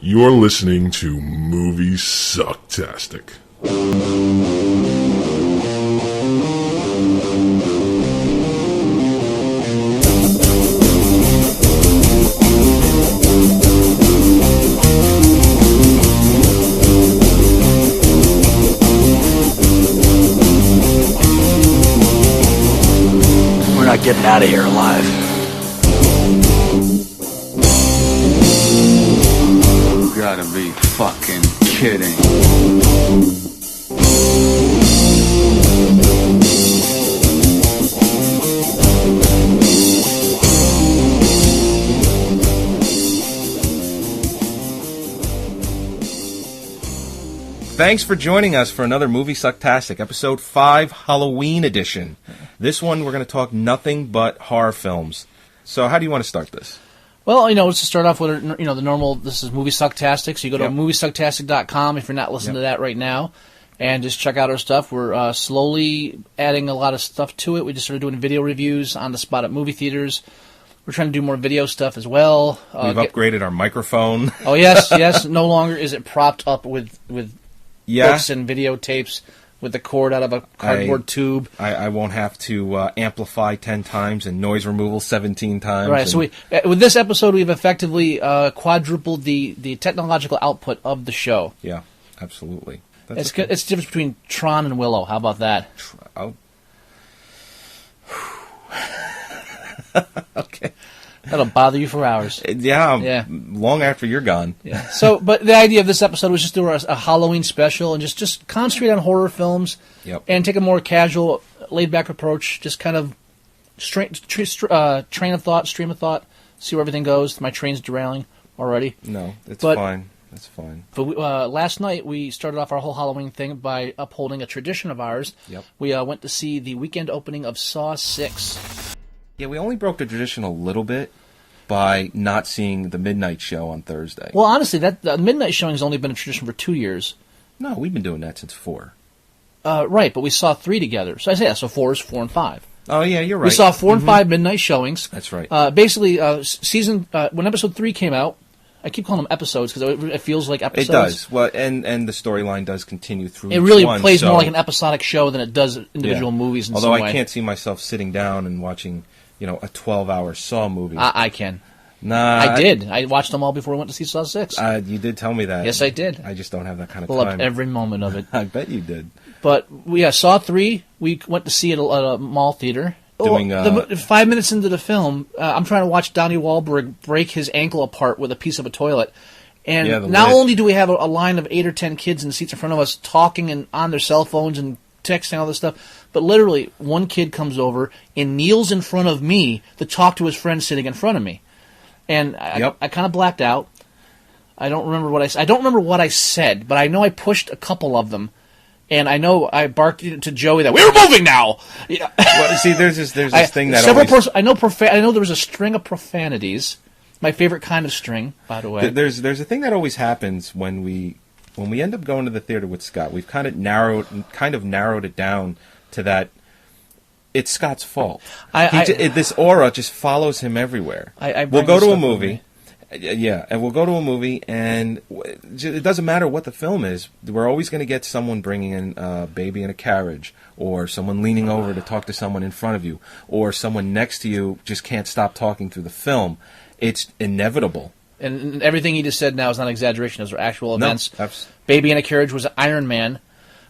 You're listening to Moviesucktastic. We're not getting out of here alive. You gotta be fucking kidding. Thanks for joining us for another Moviesucktastic, episode 5, Halloween edition. This one, we're going to talk nothing but horror films. So how do you want to start this? Well, let's just start off with, the normal, this is Moviesucktastic, so you go to Moviesucktastic.com if you're not listening to that right now, and just check out our stuff. We're slowly adding a lot of stuff to it. We just started doing video reviews on the spot at movie theaters. We're trying to do more video stuff as well. We've upgraded our microphone. Oh, yes. No longer is it propped up with books and videotapes with the cord out of a cardboard tube. I won't have to amplify 10 times and noise removal 17 times. Right, so with this episode, we've effectively quadrupled the technological output of the show. Yeah, absolutely. It's the difference between Tron and Willow. How about that? Okay. That'll bother you for hours. Yeah, long after you're gone. Yeah. So, but the idea of this episode was just do a Halloween special and just concentrate on horror films. Yep. And take a more casual, laid-back approach. Just kind of train of thought, stream of thought, see where everything goes. My train's derailing already. No, it's fine. That's fine. But last night we started off our whole Halloween thing by upholding a tradition of ours. Yep. We went to see the weekend opening of Saw 6. Yeah, we only broke the tradition a little bit by not seeing the midnight show on Thursday. Well, honestly, the midnight showing has only been a tradition for 2 years. No, we've been doing that since 4. Right, but we saw 3 together. So I say so 4 is 4 and 5. Oh, yeah, you're right. We saw 4 and 5 midnight showings. That's right. Basically, when episode 3 came out, I keep calling them episodes because it feels like episodes. It does. Well, and the storyline does continue through. It really plays more like an episodic show than it does individual movies. Although I can't see myself sitting down and watching, a 12-hour Saw movie. I can. Nah, I did. I watched them all before I went to see Saw 6. You did tell me that. Yes, I did. I just don't have that kind of time. Loved every moment of it. I bet you did. But Saw 3. We went to see it at a mall theater. Doing 5 minutes into the film, I'm trying to watch Donnie Wahlberg break his ankle apart with a piece of a toilet. And not only do we have a line of 8 or 10 kids in the seats in front of us talking and on their cell phones and texting all this stuff, but literally one kid comes over and kneels in front of me to talk to his friend sitting in front of me. And I kind of blacked out. I don't remember what I said, but I know I pushed a couple of them. And I know I barked to Joey that we were moving now. Yeah. Well, see, there's this thing that I know there was a string of profanities. My favorite kind of string, by the way. There's a thing that always happens when we end up going to the theater with Scott. We've kind of narrowed it down to that. It's Scott's fault. This aura just follows him everywhere. We'll go to a movie. Yeah, and we'll go to a movie, and it doesn't matter what the film is. We're always going to get someone bringing in a baby in a carriage, or someone leaning over to talk to someone in front of you, or someone next to you just can't stop talking through the film. It's inevitable. And everything he just said now is not exaggeration. Those are actual events. No, Baby in a Carriage was Iron Man,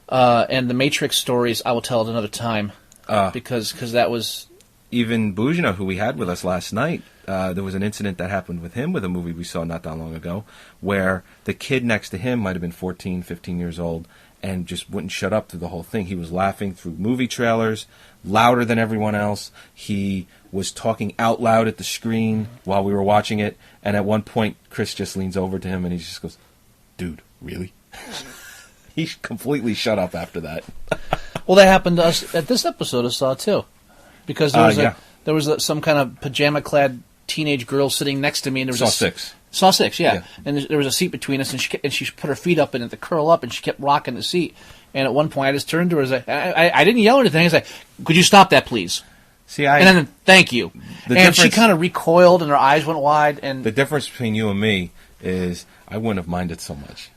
and the Matrix stories I will tell at another time, because that was... Even Bujana, who we had with us last night, there was an incident that happened with him with a movie we saw not that long ago, where the kid next to him might have been 14, 15 years old, and just wouldn't shut up through the whole thing. He was laughing through movie trailers, louder than everyone else. He was talking out loud at the screen while we were watching it, and at one point, Chris just leans over to him and he just goes, "Dude, really?" He completely shut up after that. Well, that happened to us at this episode of Saw 2. Because there was some kind of pajama-clad teenage girl sitting next to me, and there was Saw 6, yeah. And there was a seat between us, and she put her feet up in it to curl up, and she kept rocking the seat. And at one point, I just turned to her, I didn't yell or anything. I was like, "Could you stop that, please?" See, and then thank you. And she kind of recoiled, and her eyes went wide. And the difference between you and me is I wouldn't have minded so much.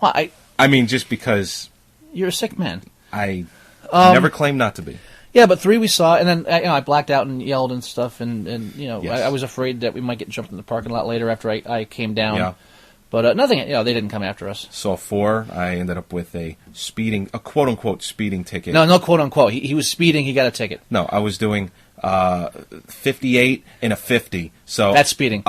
Well, I mean, just because you're a sick man. I never claimed not to be. Yeah, but 3 we saw, and then I blacked out and yelled and stuff, and yes. I was afraid that we might get jumped in the parking lot later after I came down. Yeah. But nothing, they didn't come after us. Saw 4. I ended up with a quote-unquote speeding ticket. No quote-unquote. He was speeding, he got a ticket. No, I was doing 58 and a 50. So that's speeding.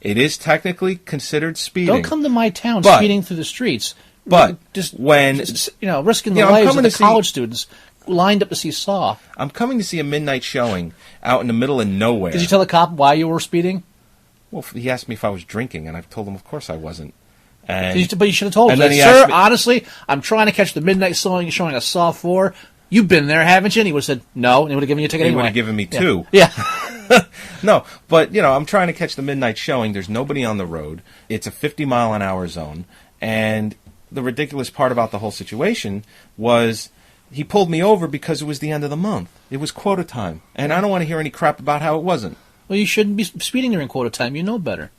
It is technically considered speeding. Don't come to my town speeding through the streets. But risking the lives of the college students lined up to see Saw. I'm coming to see a midnight showing out in the middle of nowhere. Did you tell the cop why you were speeding? Well, he asked me if I was drinking, and I told him, of course I wasn't. But you should have told him, sir, honestly, I'm trying to catch the midnight showing of Saw 4. You've been there, haven't you? And he would have said no, and he would have given you a ticket anyway. He would have given me 2. Yeah. No, but, I'm trying to catch the midnight showing. There's nobody on the road. It's a 50-mile-an-hour zone. And the ridiculous part about the whole situation was he pulled me over because it was the end of the month. It was quota time. And I don't want to hear any crap about how it wasn't. Well, you shouldn't be speeding during quota time. You know better.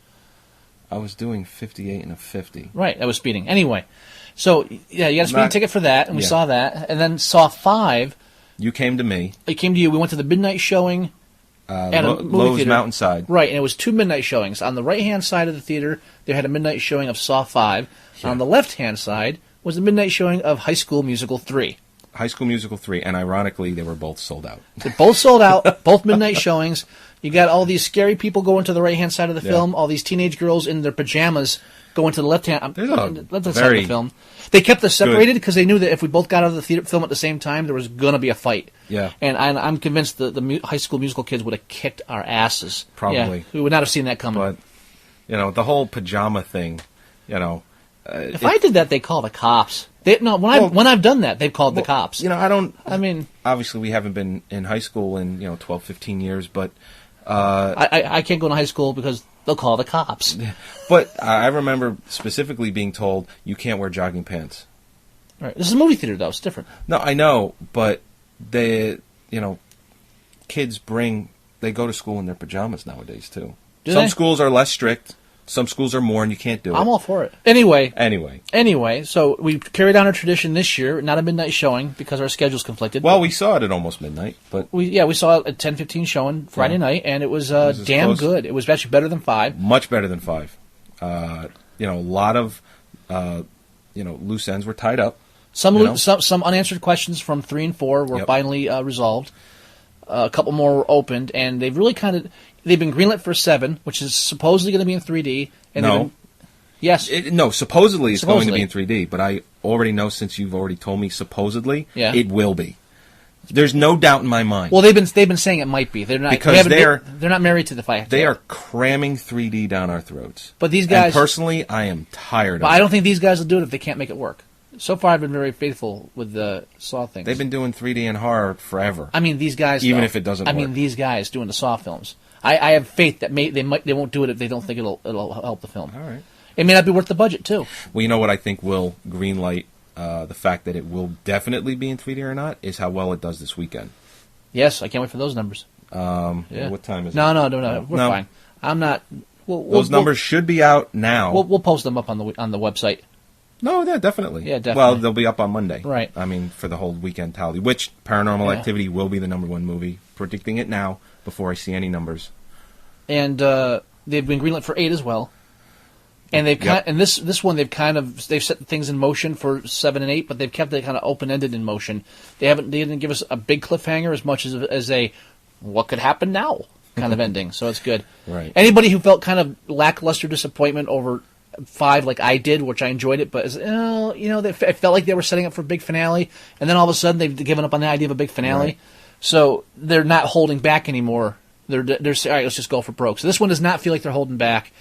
I was doing 58 and a 50. Right, I was speeding. Anyway, so, you got a speeding ticket for that, and we saw that. And then Saw 5. You came to me. I came to you. We went to the midnight showing at a movie Lowe's theater. Mountainside. Right, and it was 2 midnight showings. On the right-hand side of the theater, they had a midnight showing of Saw 5. Yeah. On the left-hand side was the midnight showing of High School Musical 3. High School Musical 3, and ironically, they were both sold out. They're both sold out, both midnight showings. You got all these scary people going to the right-hand side of the film, all these teenage girls in their pajamas going to the left-hand side of the film. They kept us separated because they knew that if we both got out of the theater film at the same time, there was going to be a fight. Yeah. And I'm convinced the High School Musical kids would have kicked our asses. Probably. Yeah, we would not have seen that coming. But, the whole pajama thing, if I did that, they'd call the cops. When I've done that, they've called the cops. Obviously, we haven't been in high school in 12, 15 years, but I can't go to high school because they'll call the cops. But I remember specifically being told you can't wear jogging pants. Right. This is a movie theater, though. It's different. No, I know, but kids they go to school in their pajamas nowadays too. Some schools are less strict. Some schools are more, and you can't do it. I'm all for it. Anyway, so we carried on our tradition this year, not a midnight showing, because our schedule's conflicted. Well, we saw it at almost midnight. But we saw it at 10:15 showing Friday night, and it was damn good. It was actually better than 5. Much better than 5. A lot of loose ends were tied up. Some unanswered questions from 3 and 4 were finally resolved. A couple more were opened, and they've really they've been greenlit for 7, which is supposedly going to be in 3D. And yes. Supposedly it's going to be in 3D, but I already know, since you've already told me supposedly, it will be. There's no doubt in my mind. Well, they've been saying it might be. They're not, because they're not married to the fact. They are cramming 3D down our throats. But these guys, and personally, I am tired of it. I don't think these guys will do it if they can't make it work. So far, I've been very faithful with the Saw things. They've been doing 3D and horror forever. I mean, these guys, even if it doesn't work. I mean, these guys doing the Saw films. I have faith that they won't do it if they don't think it'll help the film. All right. It may not be worth the budget too. Well, you know what I think will greenlight the fact that it will definitely be in 3D or not is how well it does this weekend. Yes, I can't wait for those numbers. What time is it? No. We're fine. I'm not. Those numbers should be out now. We'll post them up on the website. No, yeah, definitely. Yeah, definitely. Well, they'll be up on Monday. Right. I mean, for the whole weekend tally, which Paranormal Activity will be the #1 movie. Predicting it now before I see any numbers. And they've been greenlit for 8 as well. And they've this one they've set things in motion for 7 and 8, but they've kept it kind of open ended in motion. They didn't give us a big cliffhanger as much as a what could happen now kind of ending. So it's good. Right. Anybody who felt kind of lackluster disappointment over 5 like I did, which I enjoyed it, but it felt like they were setting up for a big finale, and then all of a sudden they've given up on the idea of a big finale. Right. So they're not holding back anymore. They're saying, all right, let's just go for broke. So this one does not feel like they're holding back.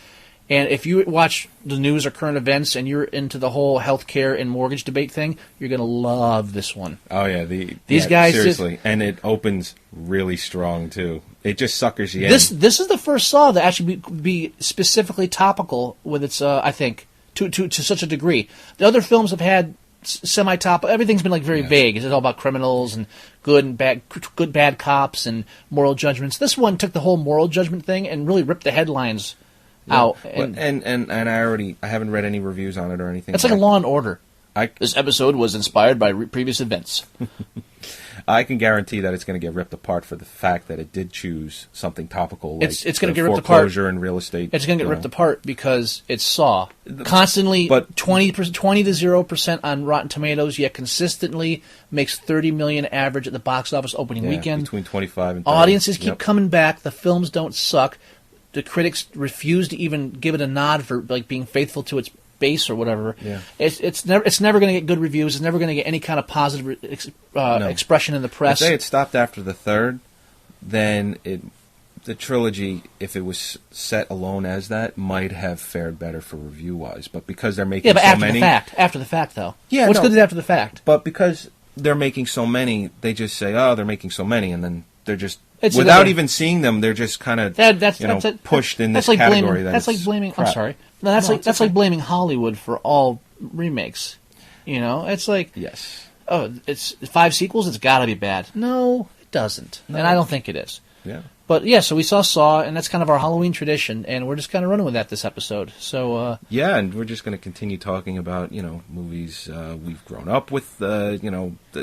And if you watch the news or current events and you're into the whole healthcare and mortgage debate thing, you're going to love this one. Oh, yeah. These guys... Seriously. And it opens really strong, too. It just suckers you in. This is the first Saw that actually be specifically topical with its, I think, to such a degree. The other films have had semi-top. Everything's been like very vague. It's all about criminals and good bad cops and moral judgments. This one took the whole moral judgment thing and really ripped the headlines out. And I haven't read any reviews on it or anything. It's like a Law and Order. This episode was inspired by previous events. I can guarantee that it's going to get ripped apart for the fact that it did choose something topical like it's going to get ripped apart. Foreclosure and real estate. It's going to get ripped apart because it saw constantly 20 to 0% on Rotten Tomatoes, yet consistently makes $30 million average at the box office opening weekend. Between 25 and 30. Audiences keep coming back. The films don't suck. The critics refuse to even give it a nod for like being faithful to its base or whatever. Yeah. It's never going to get good reviews. It's never going to get any kind of positive expression in the press. If they had stopped after the third, then the trilogy, if it was set alone as that, might have fared better for review wise. But because they're making so many, after the fact though, what's good is after the fact. But because they're making so many, they just say, "Oh, they're making so many," and then they're just without even seeing them, they're just kind of pushed in this category. That's like blaming. I'm sorry. No, that's like blaming Hollywood for all remakes. You know, it's like it's 5 sequels. It's got to be bad. No, it doesn't, and I don't think it is. Yeah. But so we saw, and that's kind of our Halloween tradition, and we're just kind of running with that this episode. So and we're just going to continue talking about movies we've grown up with,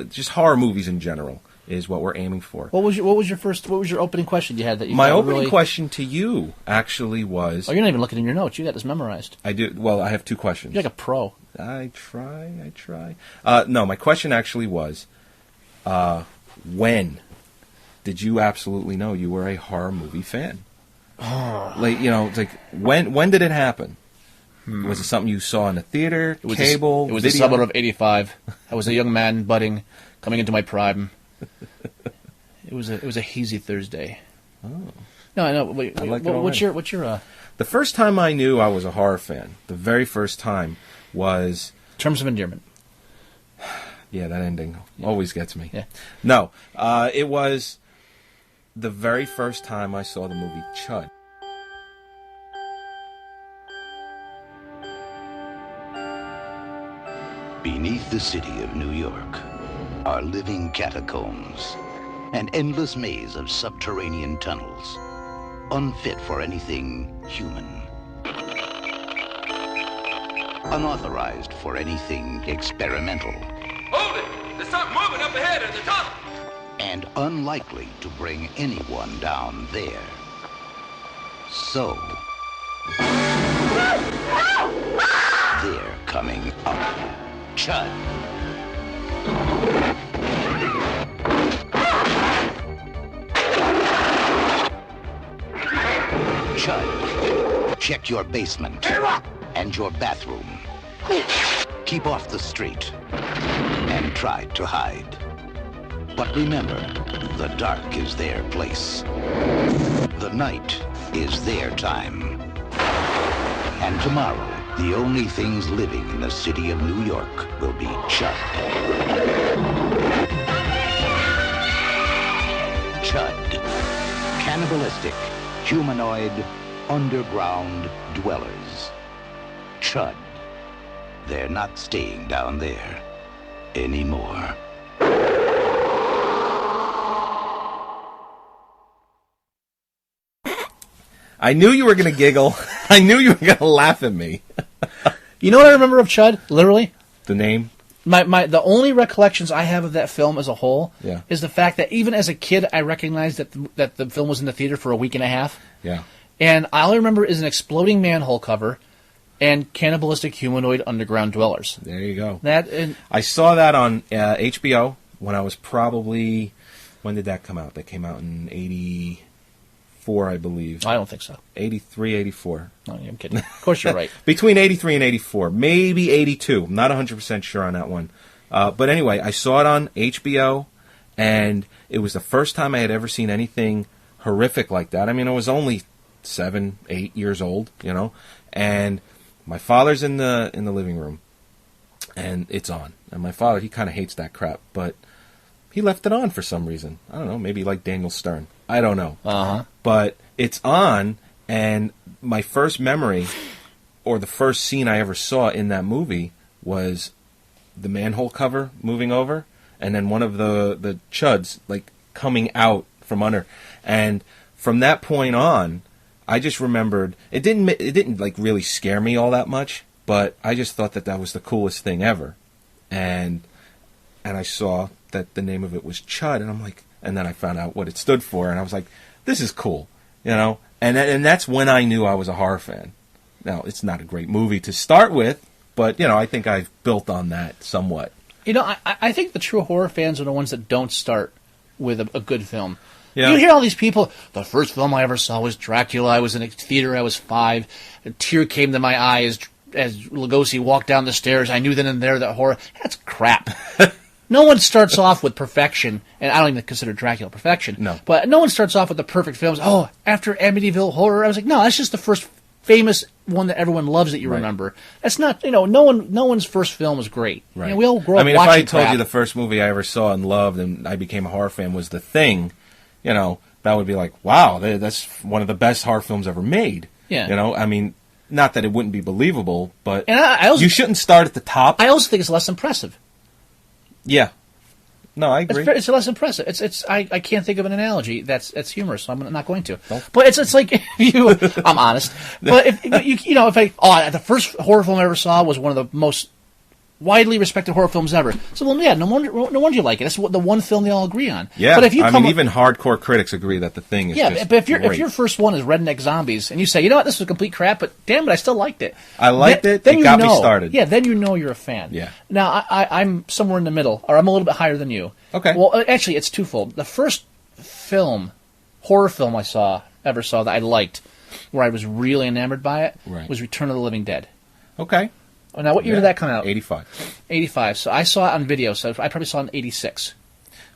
just horror movies in general is what we're aiming for. What was your opening question you had that you My opening question to you actually was... Oh, you're not even looking in your notes. You got this memorized. I do. Well, I have 2 questions. You're like a pro. I try. No, my question actually was, when did you absolutely know you were a horror movie fan? It's like when did it happen? Was it something you saw in a theater, cable, It was video? the summer of '85. I was a young man, budding, coming into my prime. It was a hazy Thursday. Oh. No, I know. Wait, what's your? The first time I knew I was a horror fan, the very first time was Terms of Endearment. Yeah, that ending always gets me. Yeah. No, it was the very first time I saw the movie C.H.U.D. Beneath the city of New York are living catacombs, an endless maze of subterranean tunnels, unfit for anything human, unauthorized for anything experimental. Hold it! There's something moving up ahead in the tunnel! And unlikely to bring anyone down there. So, they're coming up. C.H.U.D. C.H.U.D. Check your basement and your bathroom. Keep off the street and try to hide. But remember, the dark is their place. The night is their time. And tomorrow, the only things living in the city of New York will be C.H.U.D. C.H.U.D. Cannibalistic, humanoid, underground dwellers. C.H.U.D. They're not staying down there anymore. I knew you were going to giggle. I knew you were going to laugh at me. You know what I remember of C.H.U.D., literally? The name? The only recollections I have of that film as a whole is the fact that even as a kid, I recognized that the film was in the theater for a week and a half. Yeah. And all I remember is an exploding manhole cover and cannibalistic humanoid underground dwellers. There you go. I saw that on HBO when I was probably... When did that come out? That came out in 84, I believe. I don't think so. 83, 84. No, I'm kidding. Of course you're right. Between 83 and 84. Maybe 82. I'm not 100% sure on that one. But anyway, I saw it on HBO, and it was the first time I had ever seen anything horrific like that. I mean, I was only 7, 8 years old, and my father's in the living room, and it's on. And my father, he kind of hates that crap, but he left it on for some reason. I don't know, maybe like Daniel Stern. I don't know. Uh-huh. But it's on, and my first memory, or the first scene I ever saw in that movie, was the manhole cover moving over, and then one of the CH.U.Ds like coming out from under, and from that point on, I just remembered it didn't like really scare me all that much, but I just thought that was the coolest thing ever, and I saw that the name of it was C.H.U.D, and I'm like, and then I found out what it stood for, and I was like, this is cool, you know, and that's when I knew I was a horror fan. Now, it's not a great movie to start with, but, you know, I think I've built on that somewhat. You know, I think the true horror fans are the ones that don't start with a good film. Yeah. You hear all these people, the first film I ever saw was Dracula. I was in a theater, I was 5. A tear came to my eye as Lugosi walked down the stairs. I knew then and there that horror... That's crap. No one starts off with perfection, and I don't even consider Dracula perfection. No. But no one starts off with the perfect films. Oh, after Amityville Horror, I was like, no, that's just the first famous one that everyone loves that you remember. That's not, you know, no one's first film is great. Right. You know, we all grow up I mean, watching if I told crap. you the first movie I ever saw and loved and I became a horror fan was The Thing, you know, that would be like, wow, that's one of the best horror films ever made. Yeah. You know, I mean, not that it wouldn't be believable, but And I also, you shouldn't start at the top. I also think it's less impressive. Yeah. No, I agree. It's less impressive. I can't think of an analogy that's humorous, so I'm not going to. But it's like I'm honest. But if the first horror film I ever saw was one of the most widely respected horror films ever. So well, yeah, no wonder you like it. That's the one film they all agree on. Yeah, but if you even hardcore critics agree that The Thing is just but if great. your first one is Redneck Zombies and you say, you know what, this was complete crap, but damn it, I still liked it. I liked it. Then It got me started. Yeah, then you know you're a fan. Yeah. Now I'm somewhere in the middle, or I'm a little bit higher than you. Okay. Well, actually, it's twofold. The first horror film I ever saw that I liked, where I was really enamored by it, was Return of the Living Dead. Okay. Now, what year did that come out? 85. 85. So I saw it on video, so I probably saw it in 86.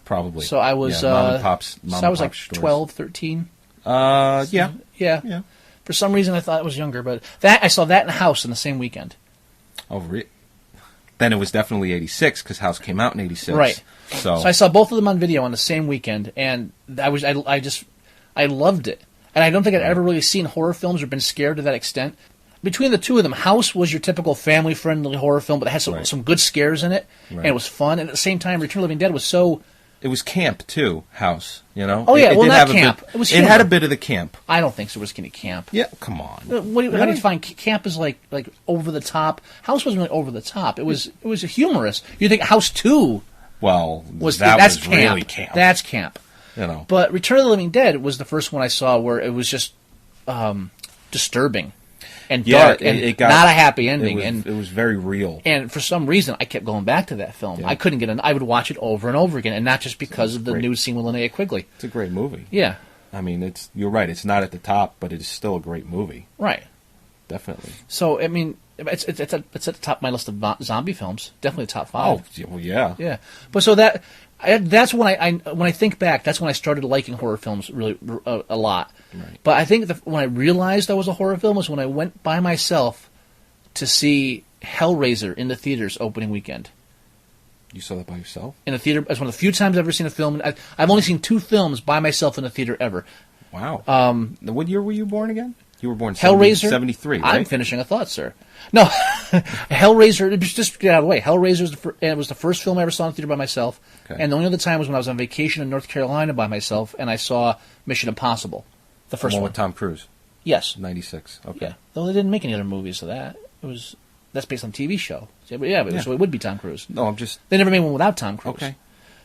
Probably. So I was Mom and Pop's I was like stores. 12, 13. Yeah. Yeah. For some reason, I thought it was younger, but I saw that in House in the same weekend. Oh, then it was definitely 86 because House came out in 86. Right. So I saw both of them on video on the same weekend, and I loved it. And I don't think I'd ever really seen horror films or been scared to that extent. Between the two of them, House was your typical family-friendly horror film, but it had some good scares in it, and it was fun. And at the same time, Return of the Living Dead was so... It was camp, too, House, you know? Oh, yeah, it well, did not have camp. It had a bit of the camp. I don't think there was any camp. Yeah, come on. How do you define camp? Is like over the top. House wasn't really over the top. It was humorous. You think House 2 was camp. really camp. That's camp. You know. But Return of the Living Dead was the first one I saw where it was just disturbing and dark and not a happy ending. It was very real. And for some reason, I kept going back to that film. Yeah. I couldn't get I would watch it over and over again, and not just because of the nude scene with Linnea Quigley. It's a great movie. Yeah. I mean, you're right. It's not at the top, but it is still a great movie. Right. Definitely. So, I mean, it's at the top of my list of zombie films. Definitely the top 5. Oh, well, yeah. Yeah. But so that's when I think back, that's when I started liking horror films really a lot. Right. But I think when I realized I was a horror film was when I went by myself to see Hellraiser in the theaters opening weekend. You saw that by yourself? In a theater. It's one of the few times I've ever seen a film. I've only seen 2 films by myself in a theater ever. Wow. What year were you born again? You were born Hellraiser 73, right? I'm finishing a thought, sir. No, Hellraiser. Just get out of the way. Hellraiser was the first film I ever saw in the theater by myself, and the only other time was when I was on vacation in North Carolina by myself, and I saw Mission Impossible, the first one with Tom Cruise. Yes, 96. Okay. Yeah, though they didn't make any other movies of that. That's based on a TV show. So it would be Tom Cruise. No, They never made one without Tom Cruise. Okay.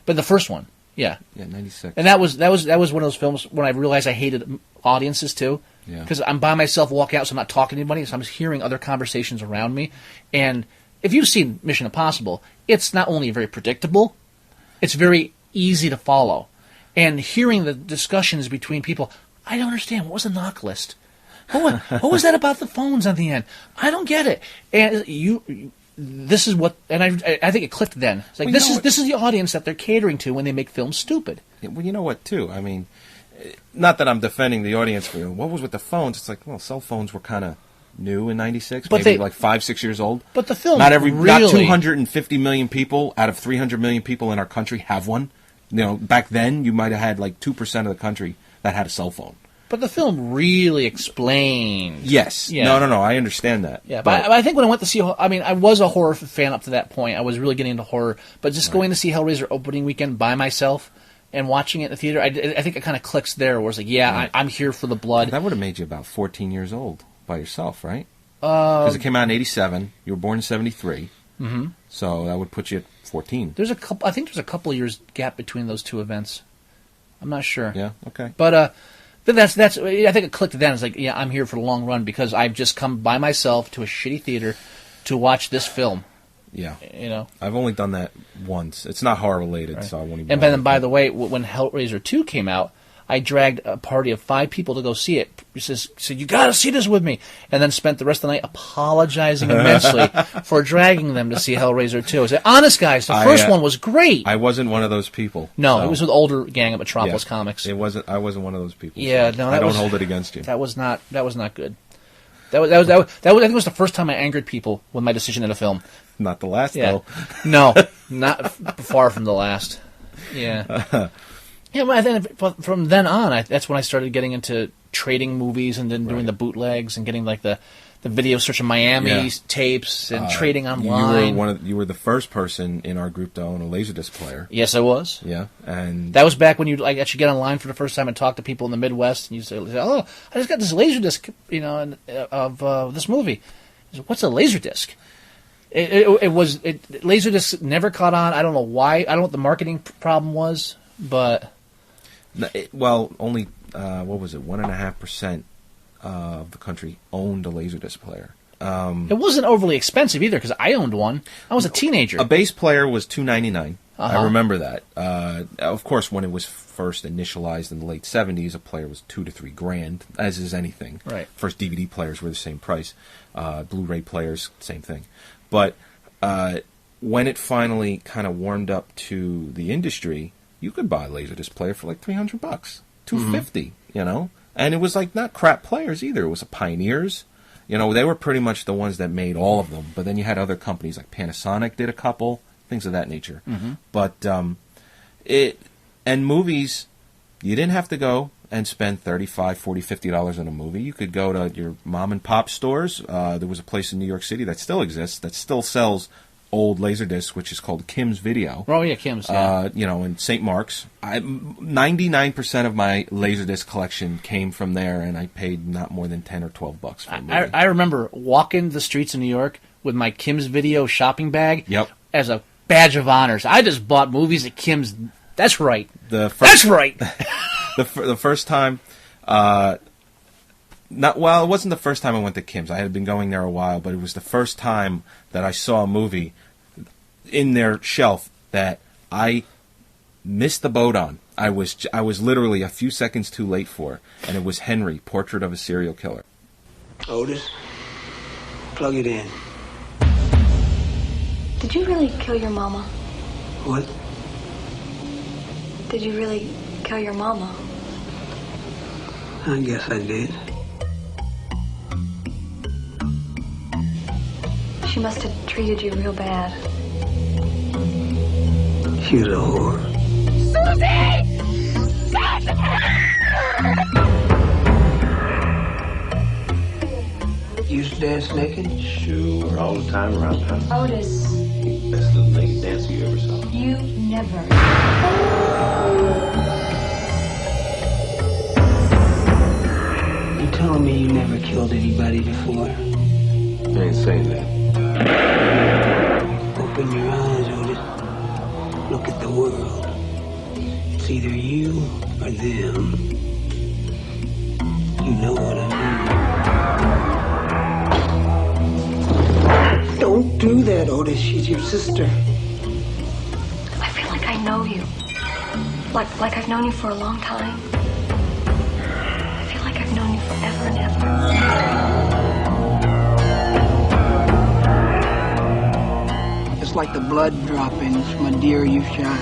But the first one, yeah. Yeah, 96. And that was one of those films when I realized I hated audiences too. Yeah. Because I'm by myself walking out, so I'm not talking to anybody, so I'm just hearing other conversations around me. And if you've seen Mission Impossible, it's not only very predictable, it's very easy to follow. And hearing the discussions between people, I don't understand. What was the knock list? What was that about the phones at the end? I don't get it. And this is what, and I think it clicked then. It's like this is the audience that they're catering to when they make films stupid. Well, you know what, too? I mean, not that I'm defending the audience for what was with the phones. It's like, well, cell phones were kind of new in 96, maybe like 5-6 years old. But the film, not 250 million people out of 300 million people in our country have one. You know, back then you might have had like 2% of the country that had a cell phone. But the film really explained. Yes. Yeah. No, I understand that. Yeah, but I think when I went to see... I mean, I was a horror fan up to that point. I was really getting into horror. But just going to see Hellraiser opening weekend by myself and watching it in the theater, I think it kind of clicks there where it's like, I'm here for the blood. That would have made you about 14 years old by yourself, right? Because it came out in 87. You were born in 73. Mm-hmm. So that would put you at 14. I think there's a couple of years gap between those two events. I'm not sure. Yeah, okay. But that's I think it clicked then. It's like, I'm here for the long run because I've just come by myself to a shitty theater to watch this film. Yeah. You know? I've only done that once. It's not horror related, right. So I won't even... And then, by the way, when Hellraiser 2 came out, I dragged a party of 5 people to go see it. He said, you got to see this with me. And then spent the rest of the night apologizing immensely for dragging them to see Hellraiser 2. I said, honest, guys, the first one was great. I wasn't one of those people. No, it was with the older gang at Metropolis Comics. I wasn't one of those people. Yeah, so I don't hold it against you. That was not good. I think it was the first time I angered people with my decision in a film. Not the last, though. No, not far from the last. Yeah. Yeah, but then from then on, that's when I started getting into trading movies and then doing the bootlegs and getting like the Video Search in Miami tapes and trading online. You were the first person in our group to own a Laserdisc player. Yes, I was. Yeah, and that was back when you actually get online for the first time and talk to people in the Midwest, and you say, "Oh, I just got this Laserdisc, of this movie." I said, what's a Laserdisc? Laserdisc never caught on. I don't know why. I don't know what the marketing problem was, but only what was it? 1.5% of the country owned a Laserdisc player. It wasn't overly expensive either because I owned one. I was a teenager. A base player was $2.99. I remember that. Of course, when it was first initialized in the late 70s, a player was $2,000 to $3,000, as is anything. Right. First DVD players were the same price. Blu-ray players, same thing. But when it finally kind of warmed up to the industry, you could buy a Laserdisc player for like $300, $250, And it was like not crap players either. It was a Pioneers. They were pretty much the ones that made all of them. But then you had other companies like Panasonic did a couple, things of that nature. Mm-hmm. But and movies, you didn't have to go and spend $35, $40, $50 on a movie. You could go to your mom and pop stores. There was a place in New York City that still exists, that still sells old Laserdisc, which is called Kim's Video. Oh, yeah, Kim's. Yeah. In St. Mark's. 99% of my Laserdisc collection came from there, and I paid not more than $10 or $12 for a movie. I remember walking the streets of New York with my Kim's Video shopping bag as a badge of honors. I just bought movies at Kim's. That's right. That's right. The first time... it wasn't the first time I went to Kim's. I had been going there a while, but it was the first time that I saw a movie in their shelf that I missed the boat on. I was literally a few seconds too late for, and it was Henry, Portrait of a Serial Killer. Otis, plug it in. Did you really kill your mama? What? Did you really kill your mama? I guess I did. She must have treated you real bad. She was a whore. You used to dance naked? Sure, all the time around town. Otis. Best little naked dancer you ever saw. You never. You telling me you never killed anybody before? I ain't saying that. Open your eyes, Otis. Look at the world. It's either you or them. You know what I mean. Don't do that, Otis. She's your sister. I feel like I know you. Like I've known you for a long time. I feel like I've known you forever and ever. It's like the blood droppings from a deer you've shot.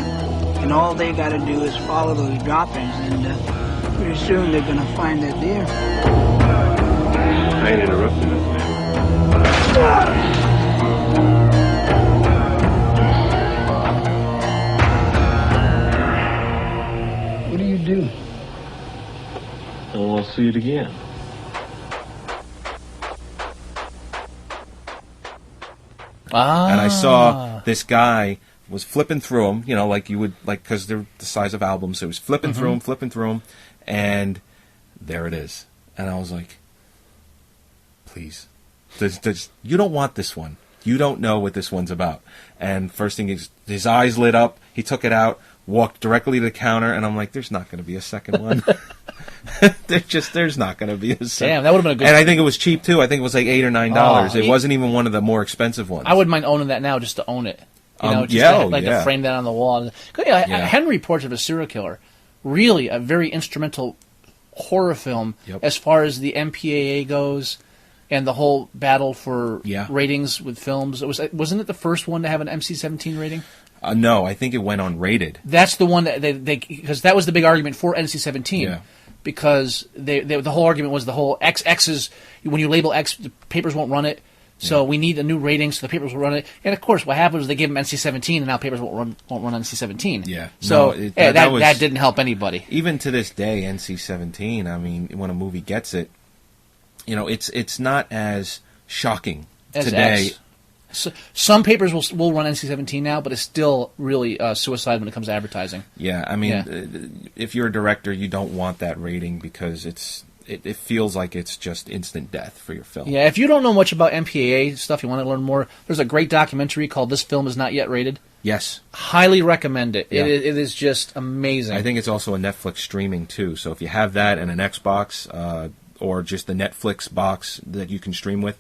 And all they gotta do is follow those droppings, and pretty soon they're gonna find that deer. I ain't interrupting nothing. What do you do? I want to see it again. And I saw this guy was flipping through them, you know, like you would, like, because they're the size of albums. So it was flipping through them, and there it is. And I was like, please, you don't want this one. You don't know what this one's about. And first thing is, his eyes lit up. He took it out, walked directly to the counter, and I'm like, there's not going to be a second one. There's not going to be a second. Damn, that would have been a good. And I think it was cheap too. I think it was like $8 or $9. It wasn't even one of the more expensive ones. I wouldn't mind owning that now just to own it. You know, to frame that on the wall. Henry, Portrait of a Serial Killer, really a very instrumental horror film as far as the MPAA goes, and the whole battle for ratings with films. Wasn't it the first one to have an MC-17 rating? No, I think it went unrated. That's the one that they because that was the big argument for NC-17. Yeah. Because the whole argument was the whole X is when you label X, the papers won't run it. So we need a new rating so the papers will run it. And of course, what happens is they give them NC-17, and now papers won't run NC-17. Yeah. So that didn't help anybody. Even to this day, NC-17. I mean, when a movie gets it, you know, it's not as shocking as today. X. So, some papers will run NC-17 now, but it's still really suicide when it comes to advertising. Yeah, I mean, if you're a director, you don't want that rating because it feels like it's just instant death for your film. Yeah, if you don't know much about MPAA stuff, you want to learn more, there's a great documentary called This Film Is Not Yet Rated. Yes. Highly recommend it. Yeah. It is just amazing. I think it's also a Netflix streaming, too. So if you have that and an Xbox or just the Netflix box that you can stream with,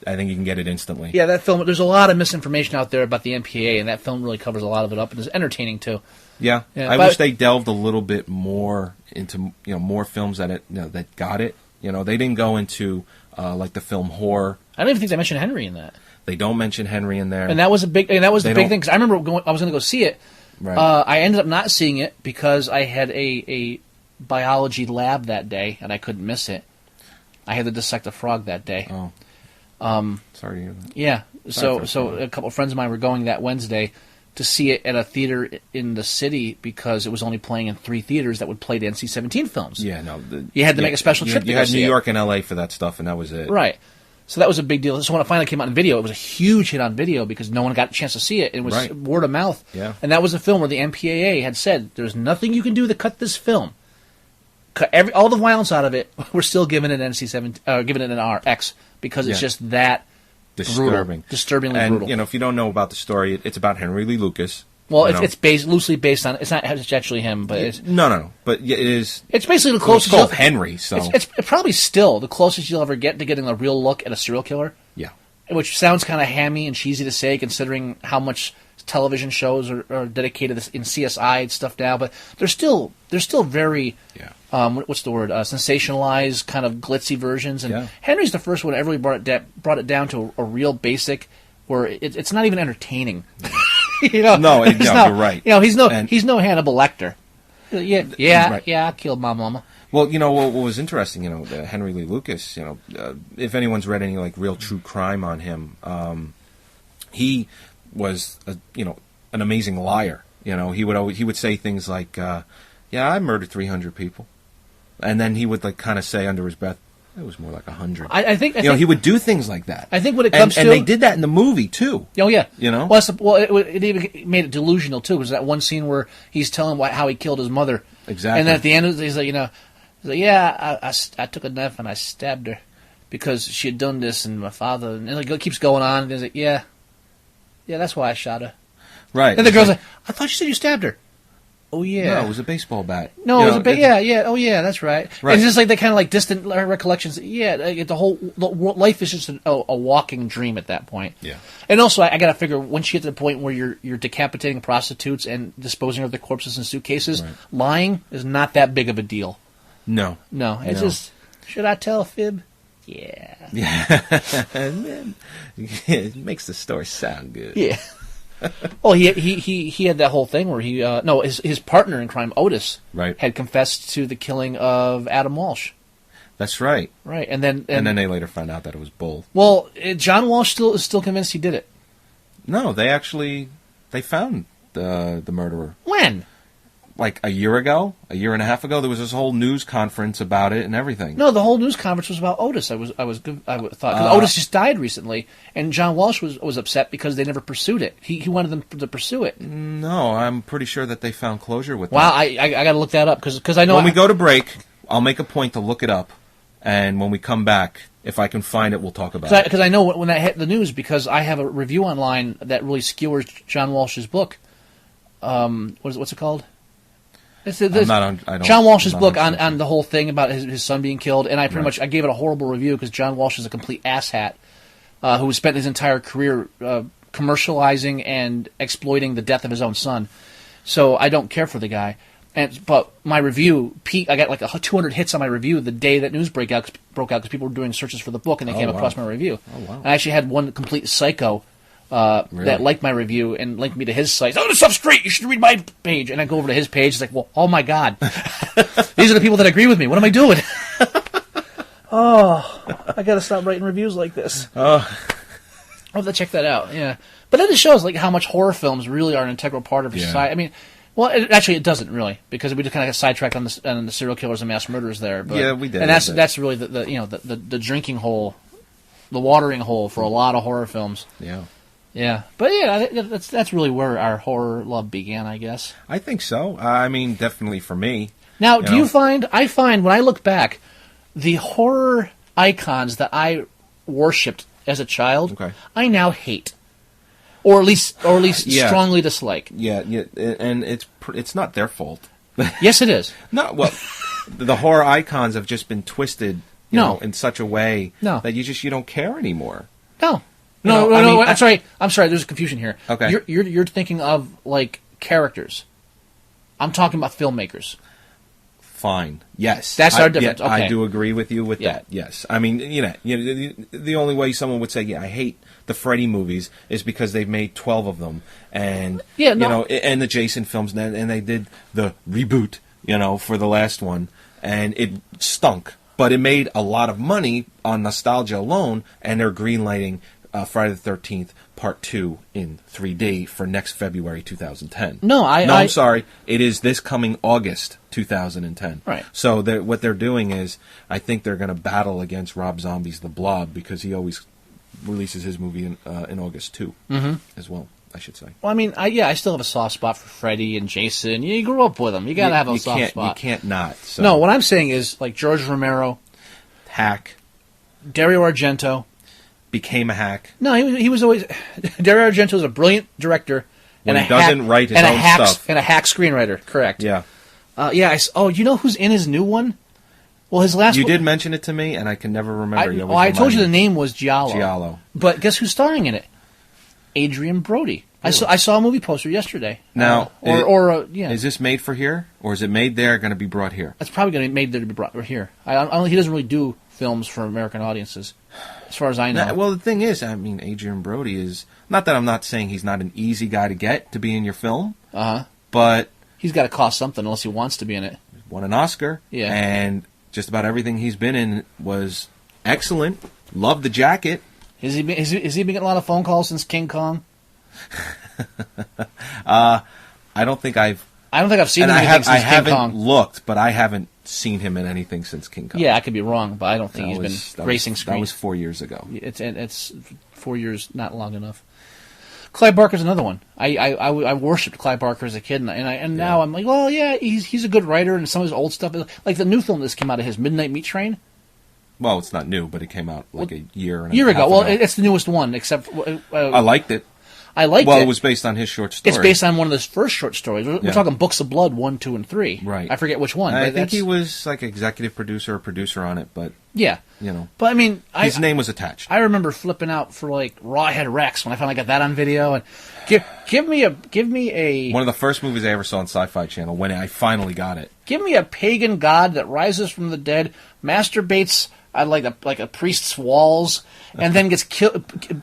I think you can get it instantly. Yeah, that film, there's a lot of misinformation out there about the MPAA, and that film really covers a lot of it up, and it's entertaining, too. Yeah, I wish they delved a little bit more into more films that that got it. You know, they didn't go into like the film horror. I don't even think they mentioned Henry in that. They don't mention Henry in there, and that was the big thing because I remember I was going to go see it. Right. I ended up not seeing it because I had a biology lab that day and I couldn't miss it. I had to dissect a frog that day. Oh, sorry to hear that. Yeah, so a couple of friends of mine were going that Wednesday to see it at a theater in the city because it was only playing in 3 theaters that would play the NC-17 films. Yeah, no. You had to make a special trip to go see it. You had New York and L.A. for that stuff, and that was it. Right. So that was a big deal. So when it finally came out on video, it was a huge hit on video because no one got a chance to see it. It was word of mouth. Yeah. And that was a film where the MPAA had said, there's nothing you can do to cut this film. Cut all the violence out of it, we're still giving it an NC-17, giving it an RX because it's just that disturbing. Disturbingly brutal. And if you don't know about the story, it's about Henry Lee Lucas. Well, it's loosely based on. It's not actually him, but it's no. But it is. It's basically the closest. It's called Henry, so it's probably still the closest you'll ever get to getting a real look at a serial killer. Yeah, which sounds kind of hammy and cheesy to say, considering how much television shows are dedicated in CSI and stuff now. But they're still very. Yeah. What's the word? Sensationalized, kind of glitzy versions. And Henry's the first one that really brought it down to a real basic, where it's not even entertaining. You're right. He's no Hannibal Lecter. I killed my mama. Well, what was interesting, Henry Lee Lucas, if anyone's read any like real true crime on him, he was an amazing liar. He would say things like, I murdered 300 people. And then he would kind of say under his breath, it was more like 100. I think he would do things like that. I think when it comes and they did that in the movie too. Oh yeah, Well, it even made it delusional too. Because that one scene where he's telling how he killed his mother. Exactly. And then at the end, he's like, I took a knife and I stabbed her because she had done this, and my father, and it keeps going on. And he's like, yeah, that's why I shot her. Right. And the girl's like, I thought you said you stabbed her. Oh yeah. No, it was a baseball bat. No, it was a bat. Yeah. Oh yeah, that's right. Right. It's just like the kind of distant recollections. Yeah, the whole life is just a walking dream at that point. Yeah. And also, I got to figure once you get to the point where you're decapitating prostitutes and disposing of their corpses in suitcases, lying is not that big of a deal. No. It's just, should I tell a fib? Yeah. It makes the story sound good. Yeah. Well, he had that whole thing where his partner in crime, Otis, had confessed to the killing of Adam Walsh. That's right. Right, and then they later found out that it was bull. Well, John Walsh is still convinced he did it. No, they found the murderer. When? like a year and a half ago. There was this whole news conference about it and everything. No, the whole news conference was about Otis. I thought because Otis just died recently, and John Walsh was upset because they never pursued it. He wanted them to pursue it. No, I'm pretty sure that they found closure with wow, that. Wow, I got to look that up because I know when we go to break, I'll make a point to look it up, and when we come back, if I can find it, we'll talk about it. Because I know when that hit the news, because I have a review online that really skewers John Walsh's book. What's it called? John Walsh's book on the whole thing about his son being killed, and I gave it a horrible review because John Walsh is a complete asshat who spent his entire career commercializing and exploiting the death of his own son. So I don't care for the guy. But my review peaked. I got like 200 hits on my review the day that news broke out because people were doing searches for the book and they came across my review. Oh, wow. I actually had one complete psycho that liked my review and linked me to his site. Oh, this stuff's great. You should read my page. And I go over to his page. It's like, well, oh my God, these are the people that agree with me. What am I doing? I got to stop writing reviews like this. I'll have to check that out. Yeah, but then it shows like how much horror films really are an integral part of society. I mean. Well, it doesn't really, because we just kind of got sidetracked on the serial killers and mass murderers there. But, yeah, we did. And that's really the drinking hole, the watering hole for a lot of horror films. Yeah. Yeah, but yeah, that's really where our horror love began, I guess. I think so. I mean, definitely for me. Now, you find when I look back, the horror icons that I worshipped as a child, I now hate. Or at least strongly dislike. Yeah, and it's not their fault. Yes, it is. No, well, the horror icons have just been twisted, you know, in such a way that you don't care anymore. No. I'm sorry. There's a confusion here. Okay, you're thinking of like characters. I'm talking about filmmakers. Fine. Yes, that's our difference. Yeah, okay. I do agree with you with that. Yes, I mean, the only way someone would say, I hate the Freddy movies is because they've made 12 of them, and and the Jason films, and they did the reboot, for the last one, and it stunk, but it made a lot of money on nostalgia alone, and they're greenlighting Friday the 13th Part 2 in 3D for next February 2010. I'm sorry. It is this coming August 2010. Right. So what they're doing is, I think they're going to battle against Rob Zombie's The Blob, because he always releases his movie in August too, as well, I should say. Well, I mean, I still have a soft spot for Freddy and Jason. You grew up with them. You got to have a soft spot. You can't not. So. No, what I'm saying is, like, George Romero. Hack. Dario Argento. Became a hack. No, he was always... Dario Argento is a brilliant director. When he doesn't write his own stuff. And a hack screenwriter, correct. Yeah. You know who's in his new one? Well, his last... You did mention it to me, and I can never remember. I told you the name was Giallo. Giallo. But guess who's starring in it? Adrian Brody. Really? I saw a movie poster yesterday. Now, is this made for here, or is it made there, going to be brought here? It's probably going to be made there to be brought here. He doesn't really do films for American audiences, as far as I know. Well, the thing is, I mean, Adrian Brody is... Not that I'm not saying he's not an easy guy to get to be in your film, but... He's got to cost something unless he wants to be in it. Won an Oscar, and just about everything he's been in was excellent. Loved the jacket. Has he been getting a lot of phone calls since King Kong? I don't think I've seen him in anything since King Kong. I haven't looked, but I haven't seen him in anything since King Kong. Yeah, I could be wrong, but I don't think he's been gracing screen. That was 4 years ago. It's 4 years, not long enough. Clive Barker's another one. I worshipped Clive Barker as a kid, and now I'm like, well, yeah, he's a good writer, and some of his old stuff, like the new film that's came out of his, Midnight Meat Train. Well, it's not new, but it came out like a year ago. Well, it's the newest one, except I liked it. I liked it. Well, it was based on his short story. It's based on one of his first short stories. We're talking Books of Blood 1, 2, and 3. Right. I forget which one. I think he was like executive producer or producer on it, but yeah, But I mean, his name was attached. I remember flipping out for like Rawhead Rex when I finally got that on video. And give me a one of the first movies I ever saw on Sci-Fi Channel when I finally got it. Give me a pagan god that rises from the dead, masturbates at like a priest's walls, and then gets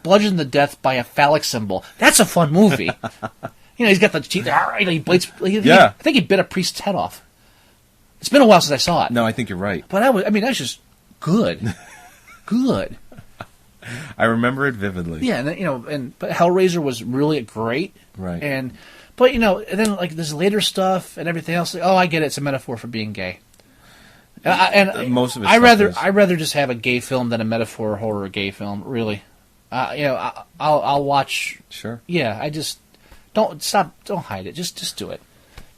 bludgeoned to death by a phallic symbol. That's a fun movie. He's got the teeth. He bites. I think he bit a priest's head off. It's been a while since I saw it. No, I think you're right. But that's just good. Good. I remember it vividly. Yeah, but Hellraiser was really great. Right. But, and then, like, there's later stuff and everything else. Like, oh, I get it. It's a metaphor for being gay. Most of it. I'd rather just have a gay film than a metaphor horror gay film, really. I'll watch. Sure. Yeah, I just... Don't hide it. Just do it.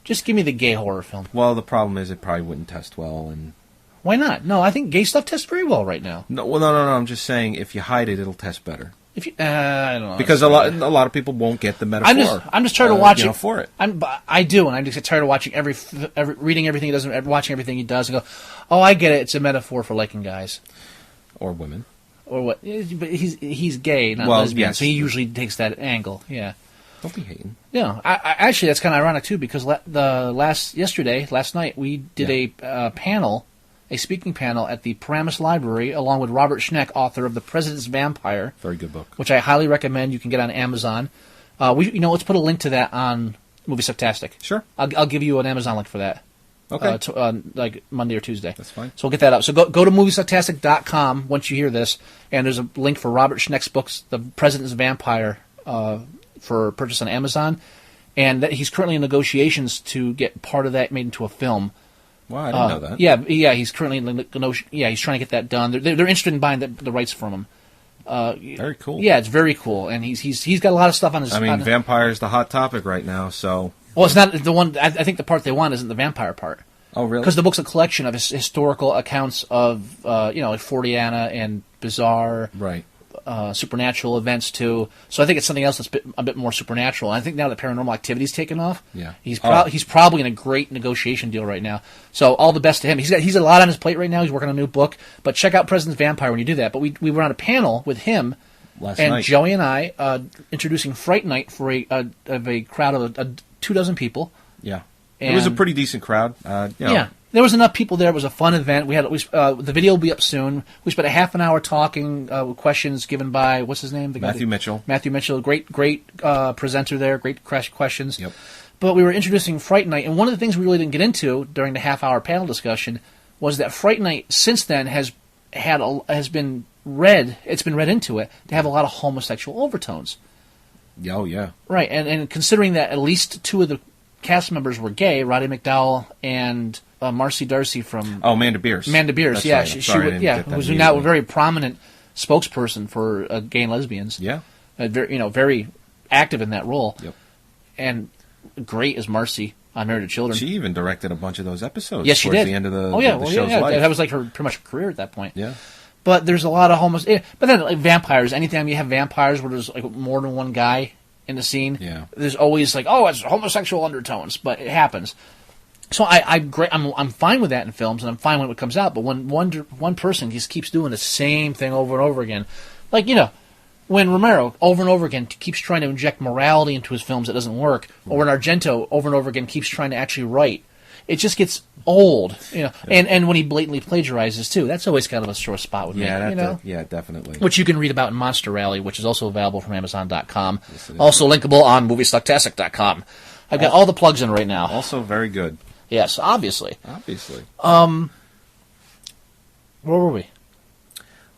Just give me the gay horror film. Well, the problem is it probably wouldn't test well, and... Why not? No, I think gay stuff tests very well right now. No, no. I'm just saying, if you hide it, it'll test better. If you, I don't know. Because a lot of people won't get the metaphor. I'm just tired of watching for it. I do, and I'm just tired of watching reading everything he does, watching everything he does, and go, oh, I get it. It's a metaphor for liking guys or women, or what? But he's gay, not lesbian, yes. So he usually takes that angle. Yeah. Don't be hating. Yeah, actually, that's kind of ironic too, because last night we did a panel. A speaking panel at the Paramus Library, along with Robert Schneck, author of *The President's Vampire*. Very good book. Which I highly recommend. You can get on Amazon. Let's put a link to that on Moviesucktastic. Sure. I'll give you an Amazon link for that. Okay. Like Monday or Tuesday. That's fine. So we'll get that up. So go to Moviesucktastic.com once you hear this, and there's a link for Robert Schneck's books, *The President's Vampire*, for purchase on Amazon, and that he's currently in negotiations to get part of that made into a film. Wow, I didn't know that. Yeah, he's currently he's trying to get that done. They're interested in buying the rights from him. Very cool. Yeah, it's very cool, and he's got a lot of stuff on his. Vampire is the hot topic right now. So, well, it's not the one. I think the part they want isn't the vampire part. Oh, really? Because the book's a collection of historical accounts of like Forteana and bizarre, right, supernatural events too. So I think it's something else that's a bit more supernatural. And I think now that Paranormal Activity's taken off, yeah, he's probably in a great negotiation deal right now. So all the best to him. He's a lot on his plate right now. He's working on a new book. But check out President's Vampire when you do that. But we were on a panel with him last and night. Joey and I introducing Fright Night for a crowd of 24 people. Yeah, and it was a pretty decent crowd. Yeah. There was enough people there. It was a fun event. The video will be up soon. We spent a half an hour talking with questions given by, what's his name? Matthew Mitchell. Matthew Mitchell, great presenter there, great questions. Yep. But we were introducing Fright Night, and one of the things we really didn't get into during the half-hour panel discussion was that Fright Night since then has been read. It's been read into it to have a lot of homosexual overtones. Oh yeah. Right, and considering that at least two of the cast members were gay, Roddy McDowell and Marcy Darcy from Amanda Bierce. Amanda Bierce, yeah, right. Who's now a very prominent spokesperson for gay and lesbians. Yeah, very active in that role. Yep, and great as Marcy on Married to Children. She even directed a bunch of those episodes. Yes, she did. The end of the show's life. That was like her pretty much her career at that point. Yeah. But there's a lot of but then like vampires. Anytime you have vampires where there's like more than one guy in the scene, yeah, there's always like, oh, it's homosexual undertones, but it happens. So I'm fine with that in films, and I'm fine when it comes out. But when one person just keeps doing the same thing over and over again, like when Romero over and over again keeps trying to inject morality into his films, it doesn't work. Or when Argento over and over again keeps trying to actually write, it just gets old. And when he blatantly plagiarizes too, that's always kind of a sore spot with me. Yeah, definitely. Which you can read about in Monster Rally, which is also available from Amazon.com. Yes, also linkable on Moviesucktastic.com. I've got all the plugs in right now. Also very good. Yes, obviously. Where were we?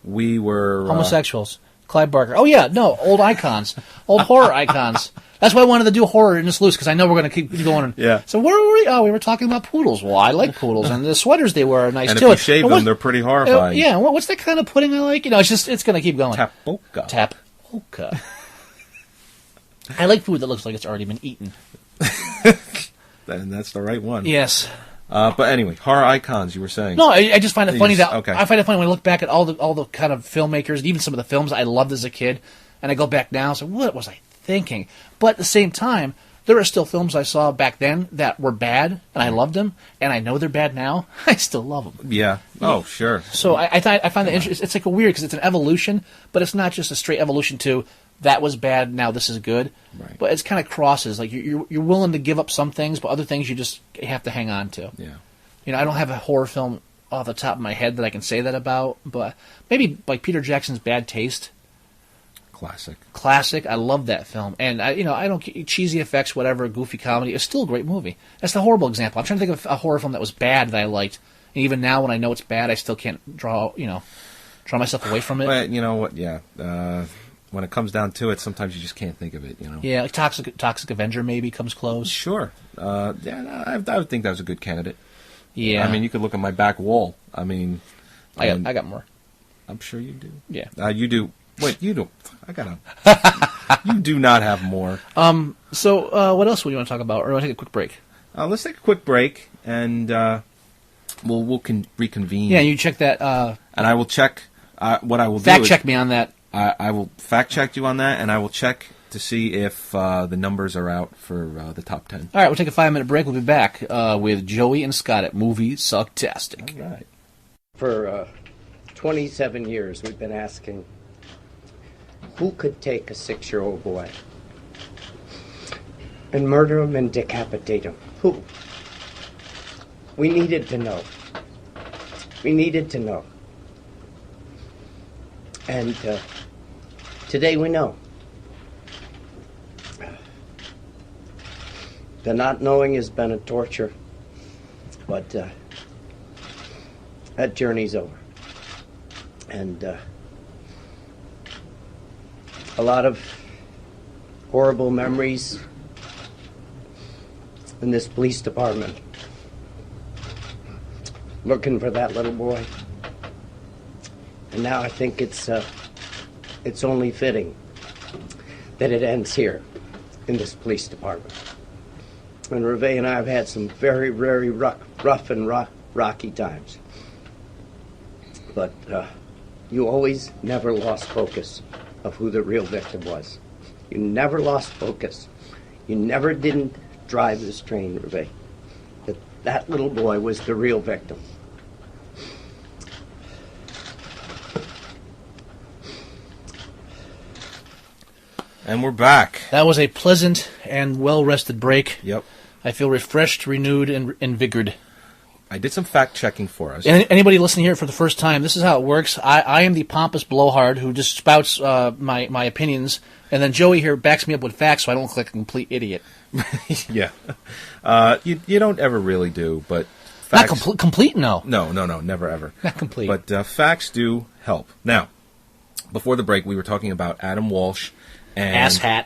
We were homosexuals. Clive Barker. Oh yeah, no, old icons, old horror icons. That's why I wanted to do horror in this loose, because I know we're going to keep going. Yeah. So where were we? Oh, we were talking about poodles. Well, I like poodles, and the sweaters they wear are nice and too. And if you shave them, they're pretty horrifying. Yeah. What's that kind of pudding I like? It's going to keep going. Tapioca. I like food that looks like it's already been eaten. And that's the right one. Yes. But anyway, horror icons, you were saying. No, I just find it funny that okay. I find it funny when I look back at all the kind of filmmakers, and even some of the films I loved as a kid, and I go back now and say, what was I thinking? But at the same time, there are still films I saw back then that were bad, and I loved them, and I know they're bad now. I still love them. Yeah. Oh, sure. So I find that interesting. It's like a weird, because it's an evolution, but it's not just a straight evolution to that was bad, now this is good. Right. But it's kind of crosses. Like you're willing to give up some things, but other things you just have to hang on to. Yeah. I don't have a horror film off the top of my head that I can say that about, but maybe like Peter Jackson's Bad Taste. Classic. I love that film, and I don't cheesy effects, whatever, goofy comedy. It's still a great movie. That's the horrible example. I'm trying to think of a horror film that was bad that I liked, and even now when I know it's bad, I still can't draw myself away from it. Well, you know what? Yeah. when it comes down to it, sometimes you just can't think of it. Yeah, like Toxic Avenger maybe comes close. Sure. I would think that was a good candidate. Yeah. I mean, you could look at my back wall. I got more. I'm sure you do. Yeah. You do. Wait, you don't. You do not have more. So, what else would you want to talk about? Or do you want to take a quick break? Let's take a quick break, and we'll reconvene. Yeah, you check that. And I will check. What I will fact check me on that. I will fact check you on that, and I will check to see if the numbers are out for the top 10. All right, we'll take a 5-minute break. We'll be back with Joey and Scott at Moviesucktastic. All right. For 27 years, we've been asking, who could take a 6-year-old boy and murder him and decapitate him? Who? We needed to know. We needed to know. And today we know. The not knowing has been a torture, but that journey's over. And a lot of horrible memories in this police department, looking for that little boy. And now I think it's only fitting that it ends here in this police department. And Reve and I have had some very, very rough and rocky times. But you always never lost focus of who the real victim was. You never lost focus. You never didn't drive this train, Reve. That little boy was the real victim. And we're back. That was a pleasant and well-rested break. Yep. I feel refreshed, renewed, and invigorated. I did some fact-checking for us. Anybody listening here for the first time, this is how it works. I am the pompous blowhard who just spouts my opinions, and then Joey here backs me up with facts so I don't look like a complete idiot. Yeah. You don't ever really do, but facts... Not complete, no. No, never ever. Not complete. But facts do help. Now, before the break, we were talking about Adam Walsh and... Asshat.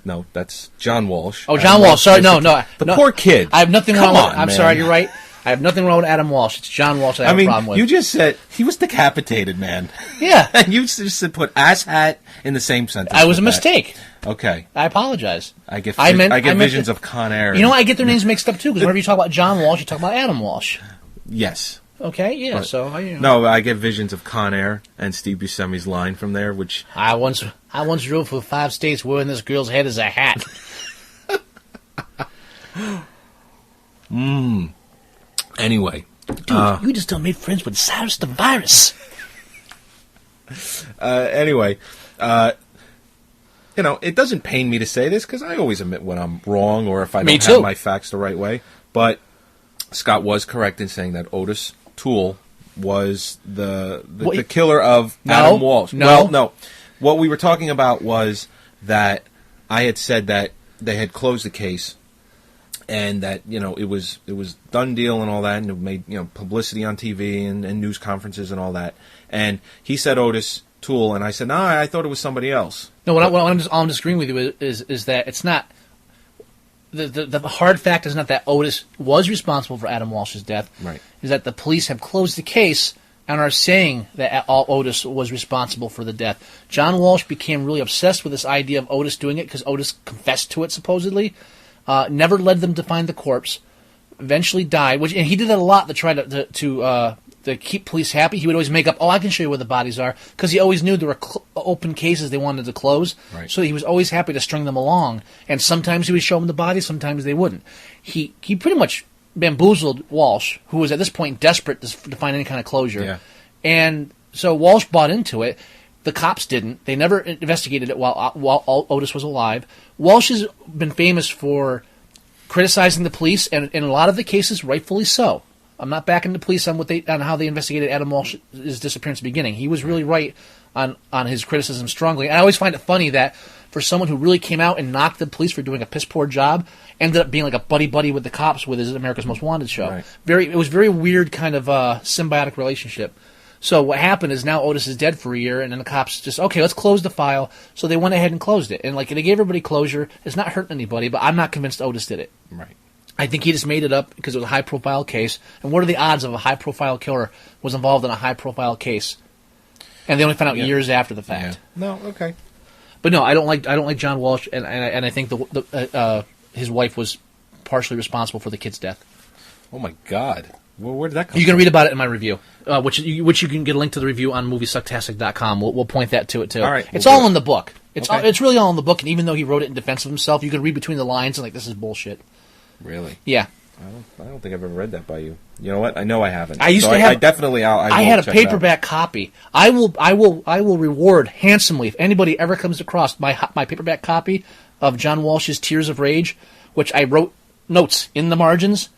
No, that's John Walsh. Oh, John Walsh. Sorry, no. The poor kid. I have nothing wrong with... I'm man. sorry, you're right. I have nothing wrong with Adam Walsh. It's John Walsh I have a problem with. You just said he was decapitated, man. Yeah. And you just put asshat in the same sentence. I was a mistake. Okay. I apologize. I get visions of Con Air. You know, I get their names mixed up, too, because whenever you talk about John Walsh, you talk about Adam Walsh. Yes. Okay, yeah, but, so... No, I get visions of Con Air and Steve Buscemi's line from there, which... I once drove for 5 states wearing this girl's head as a hat. Anyway. Dude, you just done made friends with Cyrus the Virus. Anyway, it doesn't pain me to say this, because I always admit when I'm wrong or if I don't have my facts the right way. But Scott was correct in saying that Otis Toole was the killer of Adam Walsh. No. Well, no. What we were talking about was that I had said that they had closed the case and that, it was done deal and all that, and it made, publicity on TV and news conferences and all that. And he said Otis Toole, and I said, no, I thought it was somebody else. No, I'm disagreeing with you is that it's not... The hard fact is not that Otis was responsible for Adam Walsh's death. Right. Is that the police have closed the case and are saying that Otis was responsible for the death. John Walsh became really obsessed with this idea of Otis doing it because Otis confessed to it, supposedly. Never led them to find the corpse. Eventually died, and he did that a lot to try to keep police happy. He would always make up, I can show you where the bodies are, because he always knew there were open cases they wanted to close. Right. So he was always happy to string them along. And sometimes he would show them the bodies, sometimes they wouldn't. He pretty much bamboozled Walsh, who was at this point desperate to find any kind of closure. Yeah. And so Walsh bought into it. The cops didn't. They never investigated it while Otis was alive. Walsh has been famous for criticizing the police, and in a lot of the cases, rightfully so. I'm not backing the police on how they investigated Adam Walsh's disappearance at the beginning. He was really right on his criticism strongly. And I always find it funny that for someone who really came out and knocked the police for doing a piss-poor job, ended up being like a buddy-buddy with the cops with his America's Most Wanted show. Right. It was very weird kind of symbiotic relationship. So what happened is now Otis is dead for a year, and then the cops just, okay, let's close the file. So they went ahead and closed it. And like they gave everybody closure. It's not hurting anybody, but I'm not convinced Otis did it. Right. I think he just made it up because it was a high-profile case. And what are the odds of a high-profile killer was involved in a high-profile case? And they only found out years after the fact. Yeah. No, okay. But no, I don't like John Walsh, and I think his wife was partially responsible for the kid's death. Oh my God. Well, where did that come from? You can read about it in my review, which you can get a link to the review on Moviesucktastic.com. We'll point that to it, too. All right. It's all in the book. It's really all in the book, and even though he wrote it in defense of himself, you can read between the lines and, like, this is bullshit. Really? Yeah. I don't think I've ever read that by you. You know what? I know I haven't. I used to have. I definitely. I had a paperback copy. I will reward handsomely if anybody ever comes across my paperback copy of John Walsh's Tears of Rage, which I wrote notes in the margins,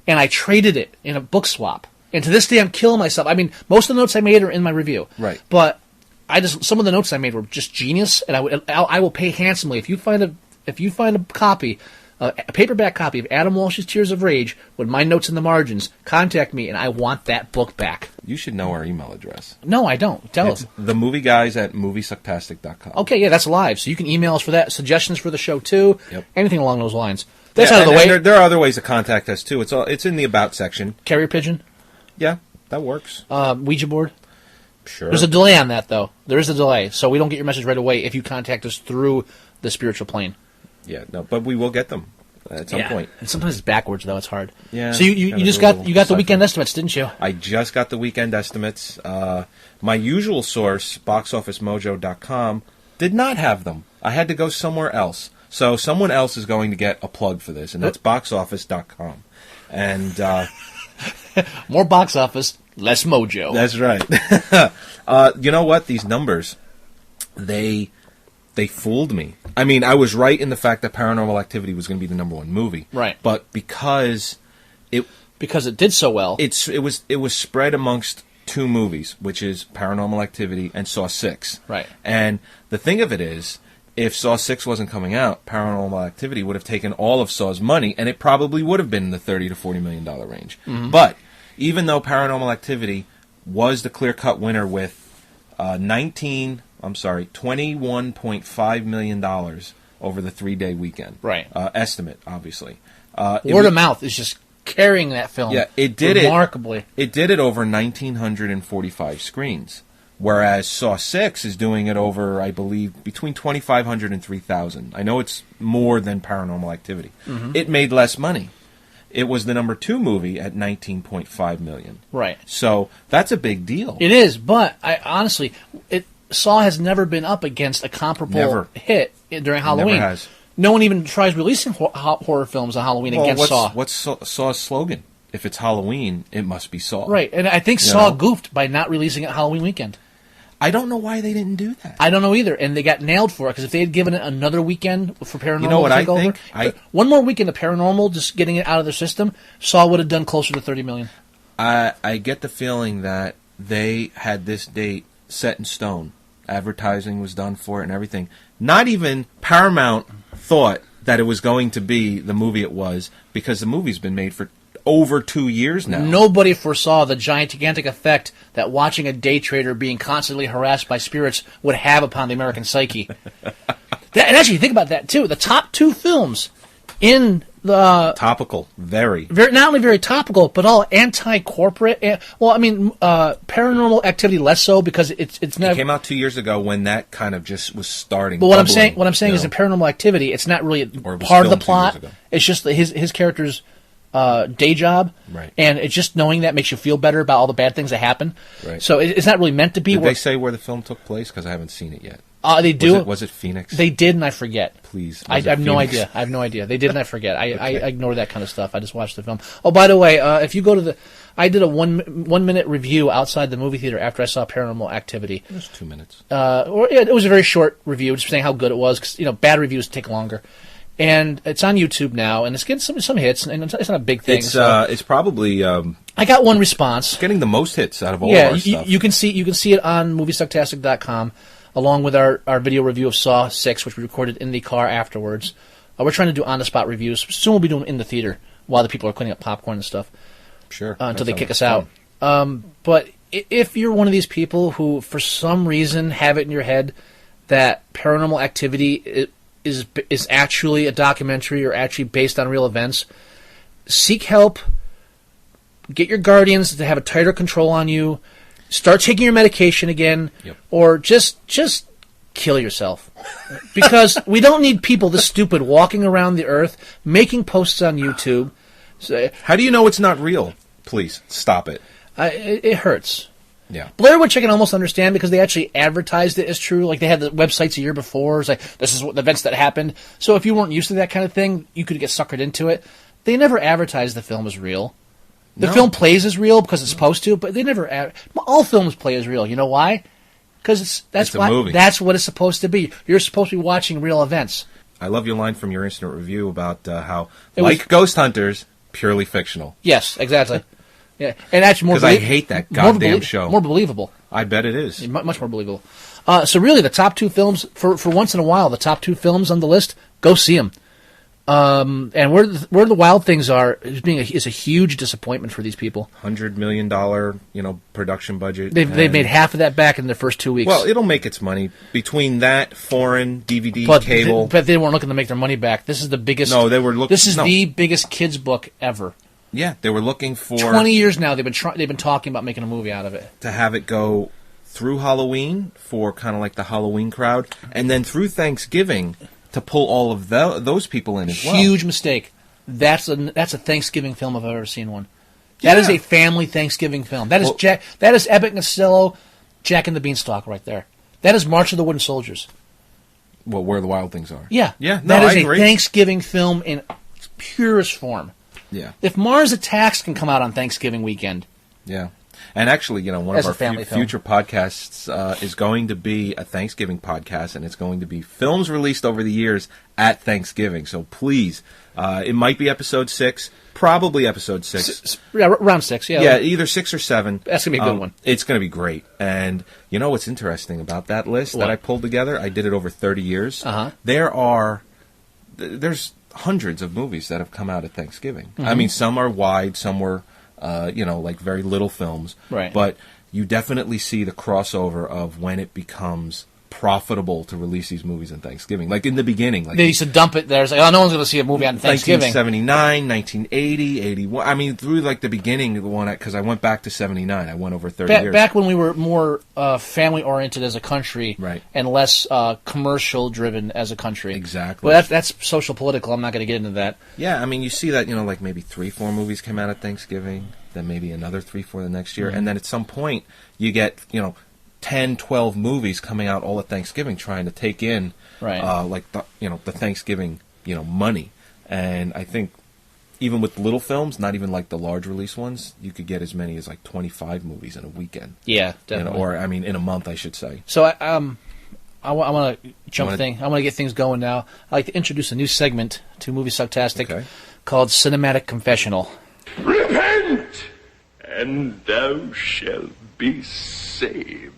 and I traded it in a book swap. And to this day, I'm killing myself. I mean, most of the notes I made are in my review. Right. But some of the notes I made were just genius, and I will pay handsomely if you find a copy. A paperback copy of Adam Walsh's Tears of Rage with my notes in the margins, contact me, and I want that book back. You should know our email address. No, I don't. Tell us. themovieguys@moviesucktastic.com. Okay, yeah, that's live, so you can email us for that. Suggestions for the show, too. Yep. Anything along those lines. That's out of the way. There are other ways to contact us, too. It's in the About section. Carrier pigeon? Yeah, that works. Ouija board? Sure. There's a delay on that, though. There is a delay, so we don't get your message right away if you contact us through the spiritual plane. Yeah, no, but we will get them at some point. And sometimes it's backwards, though. It's hard. Yeah. So you just got the weekend estimates, didn't you? I just got the weekend estimates. My usual source, boxofficemojo.com, did not have them. I had to go somewhere else. So someone else is going to get a plug for this, and that's boxoffice.com. And more box office, less mojo. That's right. You know what? These numbers, they fooled me. I mean, I was right in the fact that Paranormal Activity was going to be the #1 movie. Right. But because it did so well, it was spread amongst two movies, which is Paranormal Activity and Saw 6. Right. And the thing of it is, if Saw 6 wasn't coming out, Paranormal Activity would have taken all of Saw's money, and it probably would have been in the $30 to $40 million range. Mm-hmm. But even though Paranormal Activity was the clear-cut winner with $21.5 million over the 3-day weekend. Right. Estimate, obviously. Word of mouth is just carrying that film. Yeah, it did remarkably. It did it over 1,945 screens, whereas Saw 6 is doing it over, I believe, between 2,500 and 3,000. I know it's more than Paranormal Activity. Mm-hmm. It made less money. It was the #2 movie at $19.5 million. Right. So that's a big deal. It is, but honestly, Saw has never been up against a comparable hit during Halloween. Never has. No one even tries releasing horror films on Halloween against Saw. What's Saw's slogan? If it's Halloween, it must be Saw. Right, and I think Saw goofed by not releasing it Halloween weekend. I don't know why they didn't do that. I don't know either, and they got nailed for it, because if they had given it another weekend for Paranormal, you know what I think? One more weekend of Paranormal, just getting it out of their system, Saw would have done closer to $30 million. I get the feeling that they had this date set in stone. Advertising was done for it and everything. Not even Paramount thought that it was going to be the movie it was, because the movie's been made for over 2 years now. Nobody foresaw the gigantic effect that watching a day trader being constantly harassed by spirits would have upon the American psyche. And actually, think about that, too. The top 2 films in the... Topical. Very. Not only very topical, but all anti-corporate. Paranormal Activity less so, because it's not... It came out 2 years ago when that kind of just was starting. But what I'm saying is, in Paranormal Activity, it's not really part of the plot. It's just his character's day job, right? And it's just knowing that makes you feel better about all the bad things that happen. Right. So it's not really meant to be. Did they say where the film took place? Because I haven't seen it yet. They do. Was it Phoenix? They did, and I forget. Please. I have no idea. I have no idea. They did, and I forget. I ignore that kind of stuff. I just watched the film. Oh, by the way, if you go to I did a 1 minute review outside the movie theater after I saw Paranormal Activity. It was 2 minutes. It was a very short review, just saying how good it was, because bad reviews take longer. And it's on YouTube now, and it's getting some hits, and it's not a big thing. It's probably... I got one response. It's getting the most hits out of all of our stuff. You can see it on Moviesucktastic.com, along with our video review of Saw 6, which we recorded in the car afterwards. We're trying to do on-the-spot reviews. Soon we'll be doing in the theater while the people are cleaning up popcorn and stuff. Sure. Until they kick us out. But if you're one of these people who, for some reason, have it in your head that Paranormal Activity is actually a documentary or actually based on real events, seek help. Get your guardians to have a tighter control on you. Start taking your medication again, or just kill yourself. Because we don't need people this stupid walking around the earth, making posts on YouTube. So, how do you know it's not real? Please, stop it. It hurts. Yeah. Blair Witch I can almost understand because they actually advertised it as true. Like, they had the websites a year before. It's like, this is what the events that happened. So if you weren't used to that kind of thing, you could get suckered into it. They never advertised the film as real. The film plays as real because it's supposed to, but they never. All films play as real. You know why? Because that's a movie. That's what it's supposed to be. You're supposed to be watching real events. I love your line from your instant review about how, Ghost Hunters, purely fictional. Yes, exactly. Yeah, and actually more because I hate that goddamn show. More believable. I bet it is. Much more believable. So really, the top 2 films for once in a while, the top 2 films on the list, go see them. And where the Wild Things are is a huge disappointment for these people. $100 million, production budget. They've made half of that back in their first 2 weeks. Well, it'll make its money between that, foreign, DVD, cable. But they weren't looking to make their money back. This is the biggest. No, they were looking. This is the biggest kids book ever. Yeah, they were looking for 20 years now. They've been talking about making a movie out of it. To have it go through Halloween for kind of like the Halloween crowd, and then through Thanksgiving to pull all of those people in as well. Huge mistake. That's a Thanksgiving film if I've ever seen one. That is a family Thanksgiving film. That is That is Abbott and Costello, Jack and the Beanstalk right there. That is March of the Wooden Soldiers. Well, Where the Wild Things Are. Yeah. Yeah. No, that is I agree. A Thanksgiving film in purest form. Yeah. If Mars Attacks can come out on Thanksgiving weekend. Yeah. And actually, one of our future podcasts is going to be a Thanksgiving podcast, and it's going to be films released over the years at Thanksgiving. So please, it might be episode 6, probably episode 6. Around 6, yeah. Yeah, either 6 or 7. That's going to be a good one. It's going to be great. And you know what's interesting about that list that I pulled together? I did it over 30 years. There's hundreds of movies that have come out at Thanksgiving. Mm-hmm. I mean, some are wide, some were... like very little films. Right. But you definitely see the crossover of when it becomes profitable to release these movies on Thanksgiving. Like in the beginning. Like they used to dump it there. It's like, oh, no one's going to see a movie on Thanksgiving. 1979, 1980, 81. I mean, through like the beginning of the one, because I went back to 79. I went over 30 years. Back when we were more family-oriented as a country. Right. And less commercial-driven as a country. Exactly. Well, that's social-political. I'm not going to get into that. Yeah, I mean, you see that, like maybe 3-4 movies came out at Thanksgiving, then maybe another 3-4 the next year, and then at some point you get, 10, 12 movies coming out all at Thanksgiving trying to take in the Thanksgiving, money. And I think even with little films, not even like the large release ones, you could get as many as like 25 movies in a weekend. Yeah, definitely. Or in a month, I should say. So I want to jump thing. I want to get things going now. I'd like to introduce a new segment to Moviesucktastic called Cinematic Confessional. Repent, and thou shalt be saved.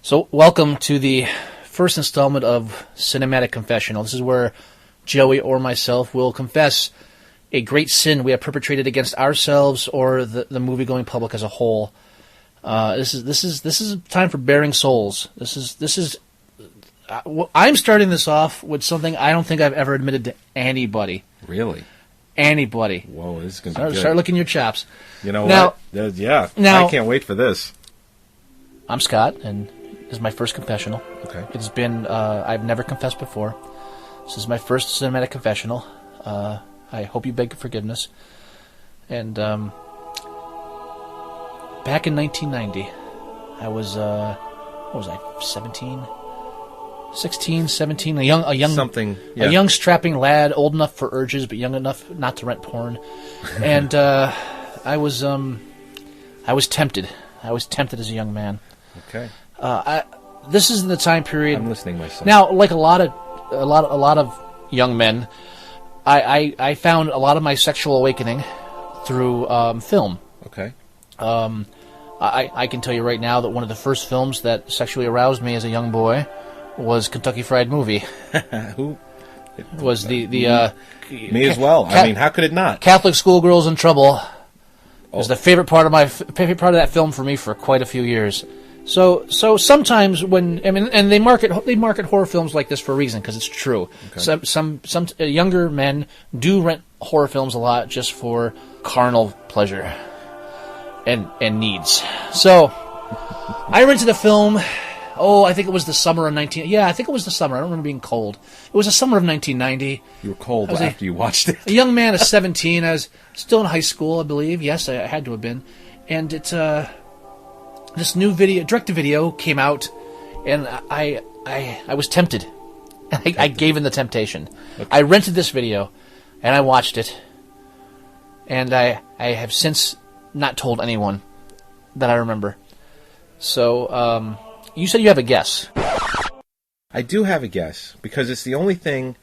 So, welcome to the first installment of Cinematic Confessional. This is where Joey or myself will confess a great sin we have perpetrated against ourselves or the movie-going public as a whole. This is time for bearing souls. I'm starting this off with something I don't think I've ever admitted to anybody. Really? Anybody. Whoa, this is going to be good. Start licking your chops. You know what? Yeah. I can't wait for this. I'm Scott, and this is my first confessional. Okay. It's been, I've never confessed before. This is my first cinematic confessional. I hope you beg forgiveness. And, back in 1990, I was, what was I, 16, 17, a young strapping lad, old enough for urges, but young enough not to rent porn. And, I was tempted. I was tempted as a young man. Okay. This is the time period. I'm listening myself. Now, like a lot of young men, I found a lot of my sexual awakening through film. Okay. I can tell you right now that one of the first films that sexually aroused me as a young boy was Kentucky Fried Movie. Who? Was the me as well. I mean, how could it not? Catholic Schoolgirls in Trouble. It was the favorite part of that film for me for quite a few years. So sometimes when and they market horror films like this for a reason, because it's true. Okay. Some younger men do rent horror films a lot just for carnal pleasure and needs. So I rented a film. Oh, I think it was the summer of 19... Yeah, I think it was the summer. I don't remember being cold. It was the summer of 1990. You were cold after you watched it. A young man of 17. I was still in high school, I believe. Yes, I had to have been. And it's this new direct-to-video came out, and I was tempted. I gave in the temptation. Okay. I rented this video, and I watched it. And I have since not told anyone that I remember. So, you said you have a guess. I do have a guess, because it's the only thing...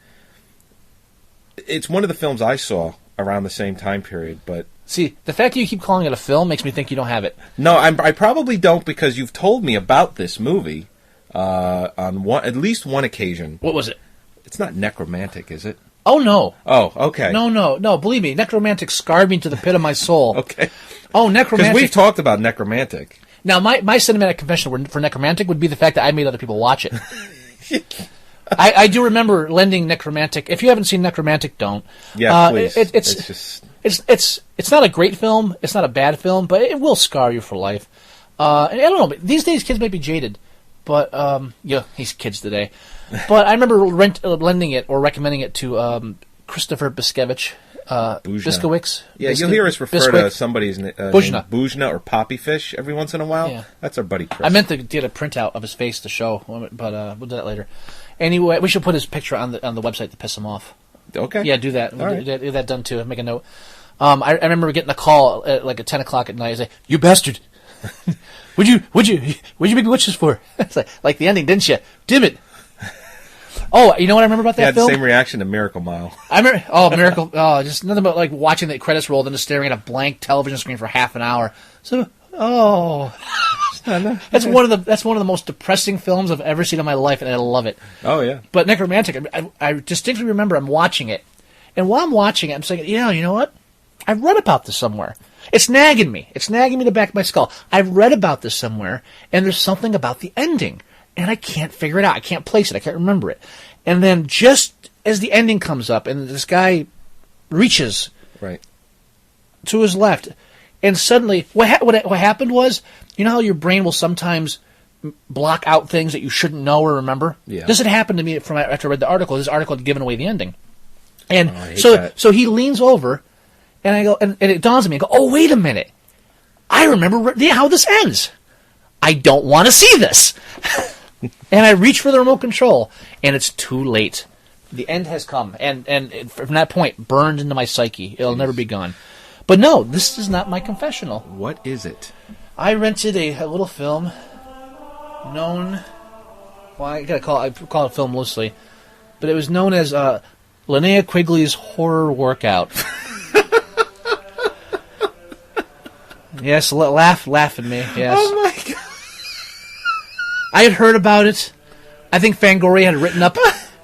It's one of the films I saw around the same time period, but... See, the fact that you keep calling it a film makes me think you don't have it. No, I probably don't, because you've told me about this movie on at least one occasion. What was it? It's not Necromantic, is it? Oh, no. Oh, okay. No, believe me, Necromantic scarred me to the pit of my soul. Okay. Oh, Necromantic... Because we've talked about Necromantic. Now, my cinematic confession for Necromantic would be the fact that I made other people watch it. I do remember lending Necromantic. If you haven't seen Necromantic, don't. Yeah, please. It's not a great film. It's not a bad film, but it will scar you for life. And I don't know. These days, kids might be jaded, but these kids today. But I remember lending it or recommending it to Christopher Biskevich. Biskowicz. Yeah, you'll hear us refer to somebody's name Bujna or Poppy Fish every once in a while. Yeah. That's our buddy Chris. I meant to get a printout of his face to show, but we'll do that later. Anyway, we should put his picture on the website to piss him off. Okay. Yeah, do that. We'll get that done too. Make a note. I remember getting a call at like at 10 o'clock at night. I say, "You bastard! What'd you make me watch this for?" It's like the ending, didn't you? Damn it! Oh, you know what I remember about that film? Yeah, the same reaction to Miracle Mile. I remember. Oh, Miracle. Oh, just nothing but like watching the credits roll, then just staring at a blank television screen for half an hour. So, that's one of the most depressing films I've ever seen in my life, and I love it. Oh yeah. But Necromantic, I distinctly remember I'm watching it, and while I'm watching it, I'm saying, you know what? I've read about this somewhere. It's nagging me. It's nagging me to the back of my skull. I've read about this somewhere, and there's something about the ending. And I can't figure it out. I can't place it. I can't remember it. And then just as the ending comes up and this guy reaches to his left, and suddenly what happened was, you know how your brain will sometimes block out things that you shouldn't know or remember? Yeah. This had happened to me after I read the article. This article had given away the ending. And so he leans over, and I go, and it dawns on me. I go, oh, wait a minute. I remember how this ends. I don't want to see this. And I reach for the remote control, and it's too late. The end has come, and from that point, burned into my psyche. It'll never be gone. But no, this is not my confessional. What is it? I rented a little film known... Well, I call it a film loosely. But it was known as Linnea Quigley's Horror Workout. Yes, laugh at me, yes. Oh my God. I had heard about it. I think Fangoria had written up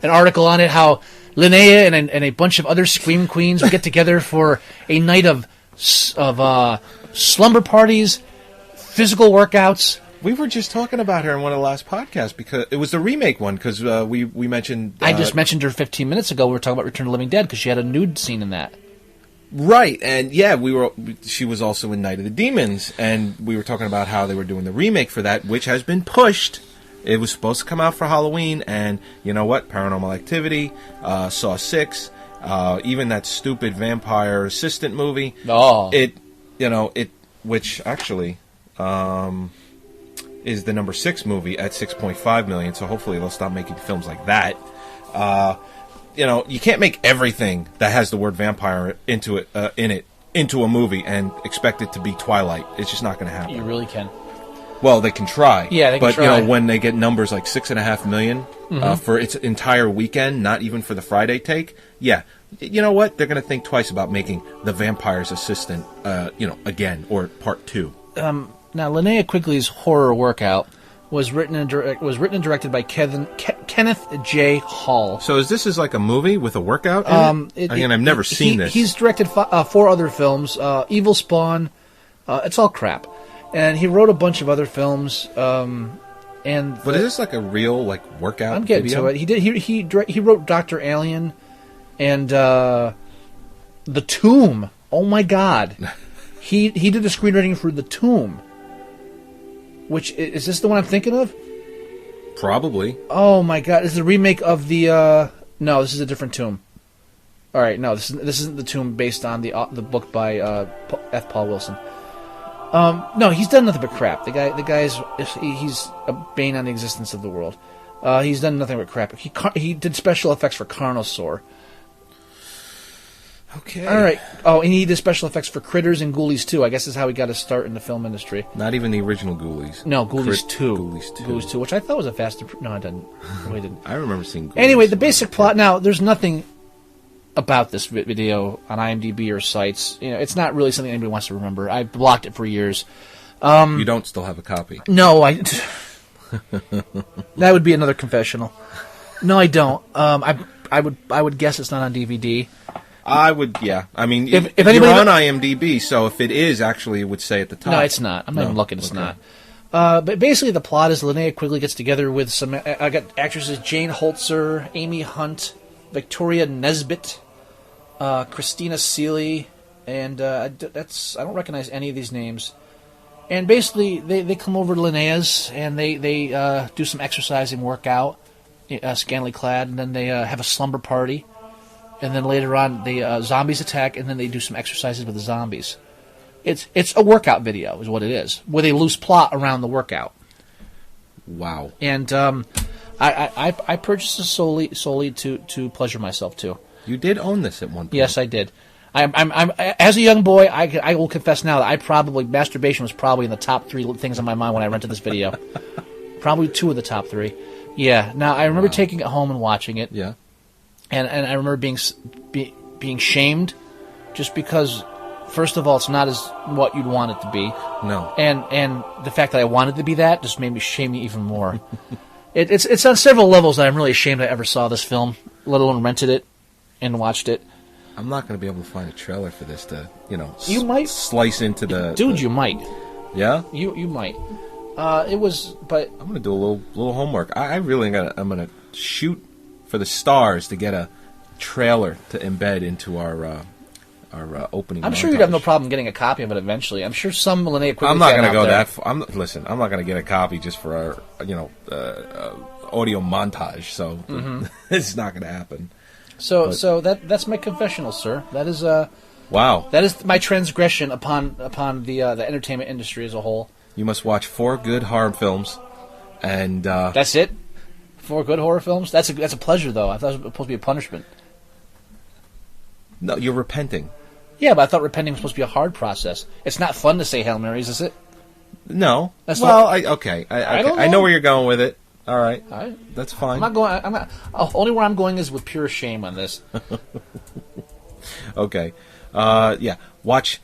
an article on it, how Linnea and a bunch of other Scream Queens would get together for a night of slumber parties, physical workouts. We were just talking about her in one of the last podcasts, because it was the remake one, because we mentioned... I just mentioned her 15 minutes ago. We were talking about Return of the Living Dead, because she had a nude scene in that. Right, and yeah, she was also in Night of the Demons, and we were talking about how they were doing the remake for that, which has been pushed. It was supposed to come out for Halloween, and you know what? Paranormal Activity, Saw 6, even that stupid vampire assistant movie. Oh. Which actually is the number 6 movie at $6.5 million, so hopefully they'll stop making films like that. You can't make everything that has the word vampire into a movie and expect it to be Twilight. It's just not going to happen. You really can. Well, they can try. Yeah, they can try. But when they get numbers like 6.5 million for its entire weekend, not even for the Friday take, yeah, you know what? They're going to think twice about making The Vampire's Assistant, again, or part 2. Now, Linnea Quigley's Horror Workout was written and directed by Kenneth J. Hall. So is this like a movie with a workout in it? I've never seen this. He's directed 4 other films: Evil Spawn, It's all crap. And he wrote a bunch of other films. But is this like a real workout? I'm getting video? to it. He wrote Dr. Alien and The Tomb. Oh my God. He did the screenwriting for The Tomb. Which is this the one I'm thinking of? Probably. Oh my God! This is a remake of the. No, this is a different Tomb. All right, no, this isn't the Tomb based on the book by F. Paul Wilson. No, he's done nothing but crap. The guy's a bane on the existence of the world. He's done nothing but crap. He did special effects for Carnosaur. Okay. All right. Oh, and he did special effects for Critters and Ghoulies 2. I guess is how he got his start in the film industry. Not even the original Ghoulies. No, Ghoulies 2. Ghoulies 2, which I thought was a faster. No, I didn't. No, I didn't. I remember seeing Ghoulies. Anyway, the basic plot. Now, there's nothing about this video on IMDb or sites. It's not really something anybody wants to remember. I blocked it for years. You don't still have a copy? No, that would be another confessional. No, I don't. I would guess it's not on DVD. I would, yeah. I mean, if you're anybody on IMDb, so if it is, actually, it would say at the top. No, it's not. I'm not even looking. It's not. But basically, the plot is Linnea Quigley gets together with some. I got actresses Jane Holzer, Amy Hunt, Victoria Nesbitt, Christina Seeley, and I don't recognize any of these names. And basically, they come over to Linnea's and they do some exercising, workout, scantily clad, and then they have a slumber party. And then later on, the zombies attack, and then they do some exercises with the zombies. It's a workout video, is what it is, with a loose plot around the workout. Wow. And I purchased this solely to pleasure myself too. You did own this at one point. Yes, I did. I'm as a young boy, I will confess now that masturbation was probably in the top 3 things on my mind when I rented this video. Probably 2 of the top 3. Yeah. Now I remember taking it home and watching it. Yeah. And I remember being shamed, just because, first of all, it's not as what you'd want it to be. No. And the fact that I wanted to be that just made me shame me even more. It's on several levels that I'm really ashamed I ever saw this film, let alone rented it and watched it. I'm not going to be able to find a trailer for this to, you might slice into the. Dude, you might. Yeah. You might. It was, but I'm going to do a little homework. I'm going to shoot for the stars to get a trailer to embed into our opening. I'm sure you'd have no problem getting a copy of it eventually. I'm sure some Linnea Quigley. I'm not going to go that far. Listen, I'm not going to get a copy just for our audio montage. So it's not going to happen. So that's my confessional, sir. That is wow. That is my transgression upon the entertainment industry as a whole. You must watch 4 good horror films, and that's it. 4 good horror films? That's a pleasure, though. I thought it was supposed to be a punishment. No, you're repenting. Yeah, but I thought repenting was supposed to be a hard process. It's not fun to say Hail Marys, is it? No. That's okay. I know where you're going with it. All right. That's fine. I'm not going. I'm not. Only where I'm going is with pure shame on this. Okay. Yeah. Watch.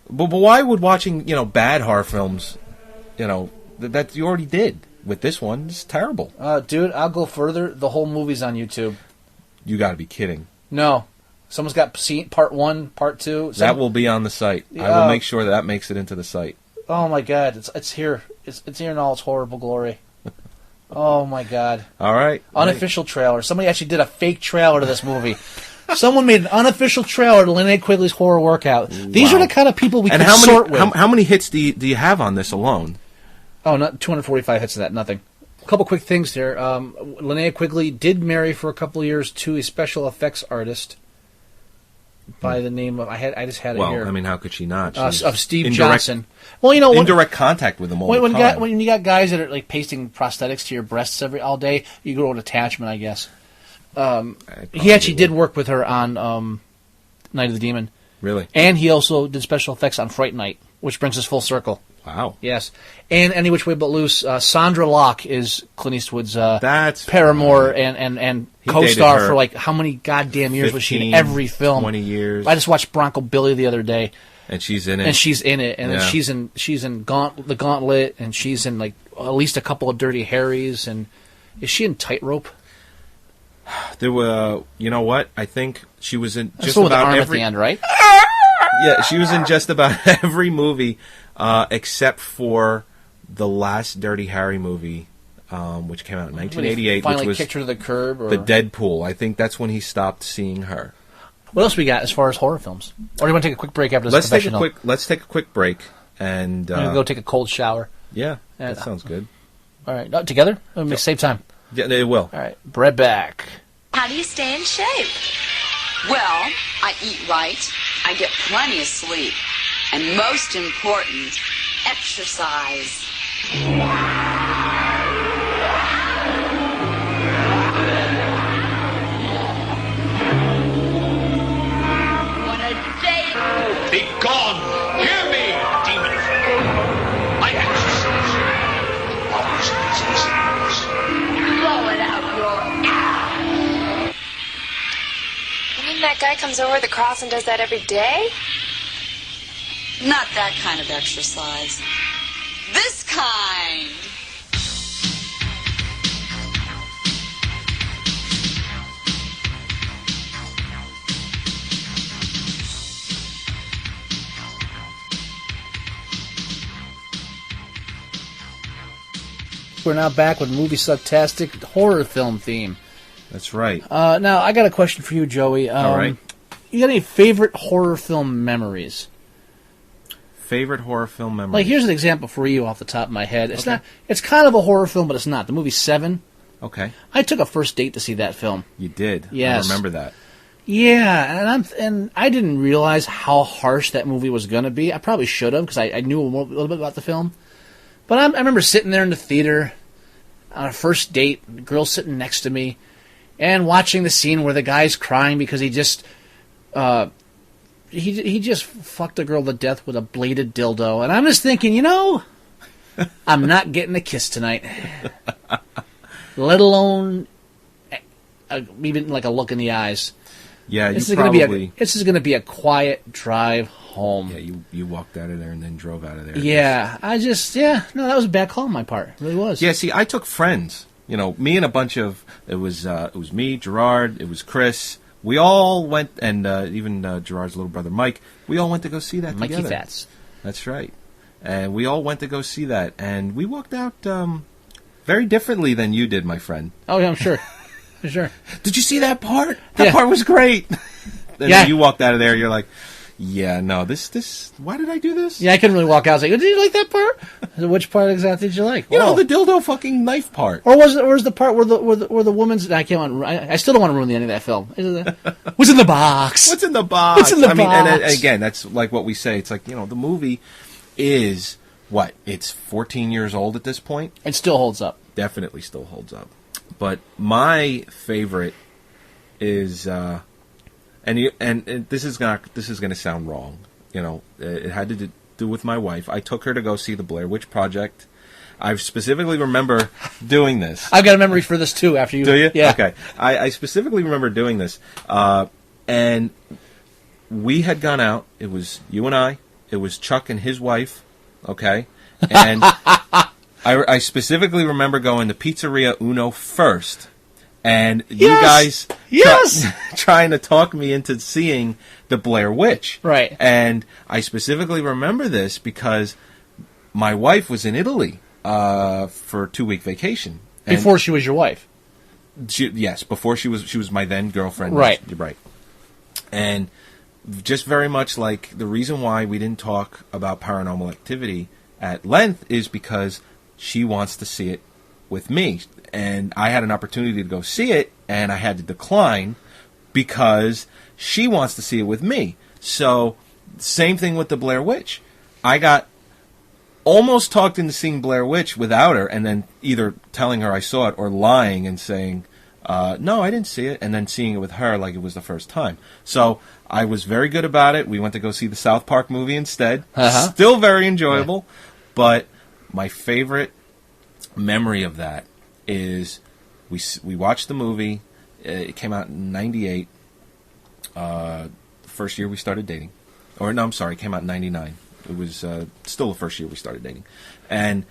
But why would watching bad horror films, that you already did? With this one, it's terrible. Dude, I'll go further. The whole movie's on YouTube. You got to be kidding. No. Someone's got part 1, part 2. That will be on the site. I will make sure that makes it into the site. Oh, my God. It's here. It's here in all its horrible glory. Oh, my God. All right. Unofficial trailer. Somebody actually did a fake trailer to this movie. Someone made an unofficial trailer to Linnea Quigley's horror workout. These are the kind of people we consort with. How many hits do you have on this alone? Oh, not 245 hits of that, nothing. A couple quick things here. Linnea Quigley did marry for a couple of years to a special effects artist by the name of I just had it here. Well, I mean, how could she not? Of Steve Johnson. Well, indirect contact with them all the time. When you got guys that are like pasting prosthetics to your breasts all day, you grow an attachment, I guess. He actually did work with her on Night of the Demon. Really? And he also did special effects on Fright Night, which brings us full circle. Wow. Yes. And Any Which Way But Loose, Sandra Locke is Clint Eastwood's paramour and co-star for like how many goddamn years 15, was she in every film? 20 years. I just watched Bronco Billy the other day. And she's in it. And then she's in The Gauntlet, and she's in like at least a couple of Dirty Harrys, and is she in Tightrope? There were, you know what? I think she was in just about every. At the end, right? Yeah, she was in just about every movie except for the last Dirty Harry movie, which came out in 1988, finally which was kicked her to the curb. Or... the Deadpool. I think that's when he stopped seeing her. What else we got as far as horror films? Or do you want to take a quick break after this confessional? Let's take a quick break. And I'm going to go take a cold shower. Yeah, that sounds good. All right. Together? It'll save time. Yeah, it will. All right. Right back. How do you stay in shape? Well, I eat right, I get plenty of sleep, and most important, exercise. What a day! Be gone! Hear me, demon! I exercise. Always Blow it out your ass! You mean that guy comes over the cross and does that every day? Not that kind of exercise. This kind! We're now back with Moviesucktastic horror film theme. That's right. Now, I got a question for you, Joey. All right. You got any favorite horror film memories? Favorite horror film memories? Like, here's an example for you off the top of my head. It's not. It's kind of a horror film, but it's not. The movie Seven. Okay. I took a first date to see that film. You did. Yes. I remember that. Yeah, and I didn't realize how harsh that movie was going to be. I probably should have, because I knew a little bit about the film. But I remember sitting there in the theater on a first date, the girl sitting next to me, and watching the scene where the guy's crying because he just he just fucked a girl to death with a bladed dildo. And I'm just thinking, I'm not getting a kiss tonight. Let alone even like a look in the eyes. Yeah, this is going to be a quiet drive home. Yeah, you walked out of there and then drove out of there. Yeah, that was a bad call on my part. It really was. Yeah, see, I took friends. Me and a bunch of it was me, Gerard, it was Chris. We all went, and even Gerard's little brother Mike. We all went to go see that Mikey together. Fats. That's right, and we all went to go see that, and we walked out very differently than you did, my friend. Oh yeah, I'm sure. Sure. Did you see that part? That part was great. And then you walked out of there, you're like, yeah, no, this, why did I do this? Yeah, I couldn't really walk out and say, did you like that part? Which part exactly did you like? The dildo fucking knife part. Or was the part where the woman's, I still don't want to ruin the end of that film. What's in the box? What's in the box? What's in the box? And again, that's like what we say. It's like, the movie is, it's 14 years old at this point? It still holds up. Definitely still holds up. But my favorite is, and this is gonna sound wrong. It had to do with my wife. I took her to go see the Blair Witch Project. I specifically remember doing this. I've got a memory for this too. After you, do you? Yeah. Okay. I specifically remember doing this, and we had gone out. It was you and I. It was Chuck and his wife. Okay, and. I specifically remember going to Pizzeria Uno first, and you guys trying to talk me into seeing the Blair Witch. Right. And I specifically remember this because my wife was in Italy for a 2-week vacation. Before she was your wife? Yes, before she was my then girlfriend. Right. Right. And just very much like the reason why we didn't talk about Paranormal Activity at length is because she wants to see it with me. And I had an opportunity to go see it, and I had to decline because she wants to see it with me. So, same thing with the Blair Witch. I got almost talked into seeing Blair Witch without her, and then either telling her I saw it or lying and saying, no, I didn't see it, and then seeing it with her like it was the first time. So, I was very good about it. We went to go see the South Park movie instead. Still very enjoyable, but my favorite memory of that is we watched the movie. It came out in 98. The first year we started dating. Or, no, I'm sorry, it came out in 99. It was still the first year we started dating. And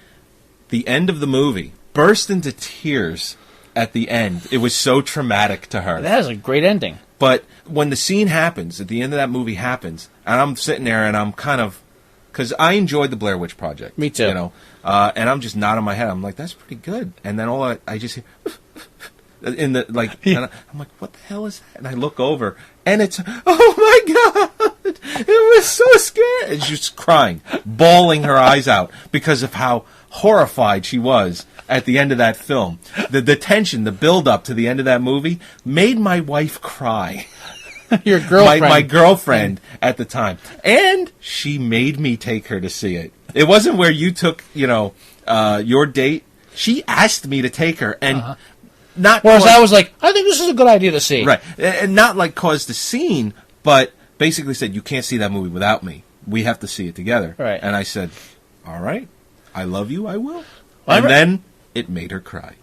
the end of the movie, burst into tears at the end. It was so traumatic to her. That is a great ending. But when the scene happens, at the end of that movie happens, and I'm sitting there and I'm kind of, because I enjoyed the Blair Witch Project. Me too. You know, and I'm just nodding my head. I'm like, that's pretty good. And then I just hear, in the, like, and I'm like, what the hell is that? And I look over, and it's, oh my God, it was so scary. And she's just crying, bawling her eyes out because of how horrified she was at the end of that film. The tension, the build-up to the end of that movie made my wife cry. Your girlfriend. My girlfriend at the time. And she made me take her to see it. It wasn't where you took, your date. She asked me to take her, and not... Whereas I was like, I think this is a good idea to see. Right. And not, like, cause the scene, but basically said, you can't see that movie without me. We have to see it together. Right. And I said, all right, I love you, I will. And then it made her cry.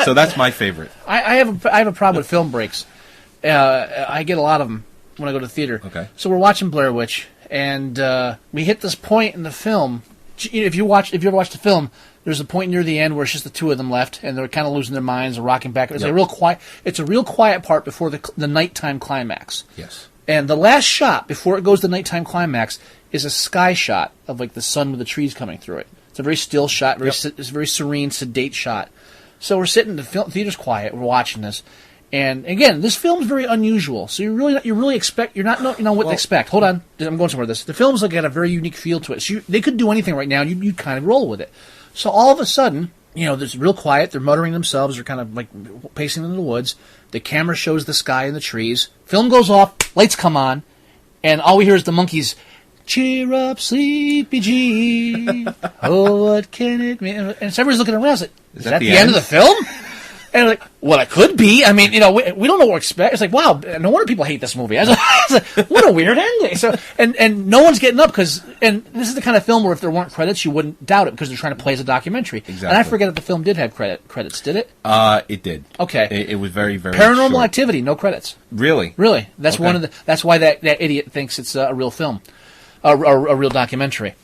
So that's my favorite. I have a problem with film breaks. I get a lot of them when I go to the theater. Okay. So we're watching Blair Witch, and we hit this point in the film. If you ever watch the film, there's a point near the end where it's just the two of them left, and they're kind of losing their minds and rocking back. It's a real quiet. It's a real quiet part before the nighttime climax. Yes. And the last shot before it goes to the nighttime climax is a sky shot of like the sun with the trees coming through it. It's a very still shot. It's a very serene, sedate shot. So we're sitting. The theater's quiet. We're watching this. And again, this film's very unusual. So you're not what to expect. Hold on, I'm going somewhere with this. The film's got a very unique feel to it. So they could do anything right now, and you'd kind of roll with it. So all of a sudden, there's real quiet. They're muttering themselves. They're kind of like pacing in the woods. The camera shows the sky and the trees. Film goes off. Lights come on, and all we hear is the monkeys. Cheer up, sleepy G. Oh, what can it mean? And so everybody's looking around. It's like, is that the end of the film? And like, well, it could be. I mean, we don't know what to expect. It's like, wow, no wonder people hate this movie. I was like, what a weird ending. So, and no one's getting up and this is the kind of film where if there weren't credits, you wouldn't doubt it because they're trying to play as a documentary. Exactly. And I forget that the film did have credits. Did it? It did. Okay. It was very, very Paranormal short. Activity, no credits. Really? Really. That's that's why that idiot thinks it's a real film, a real documentary.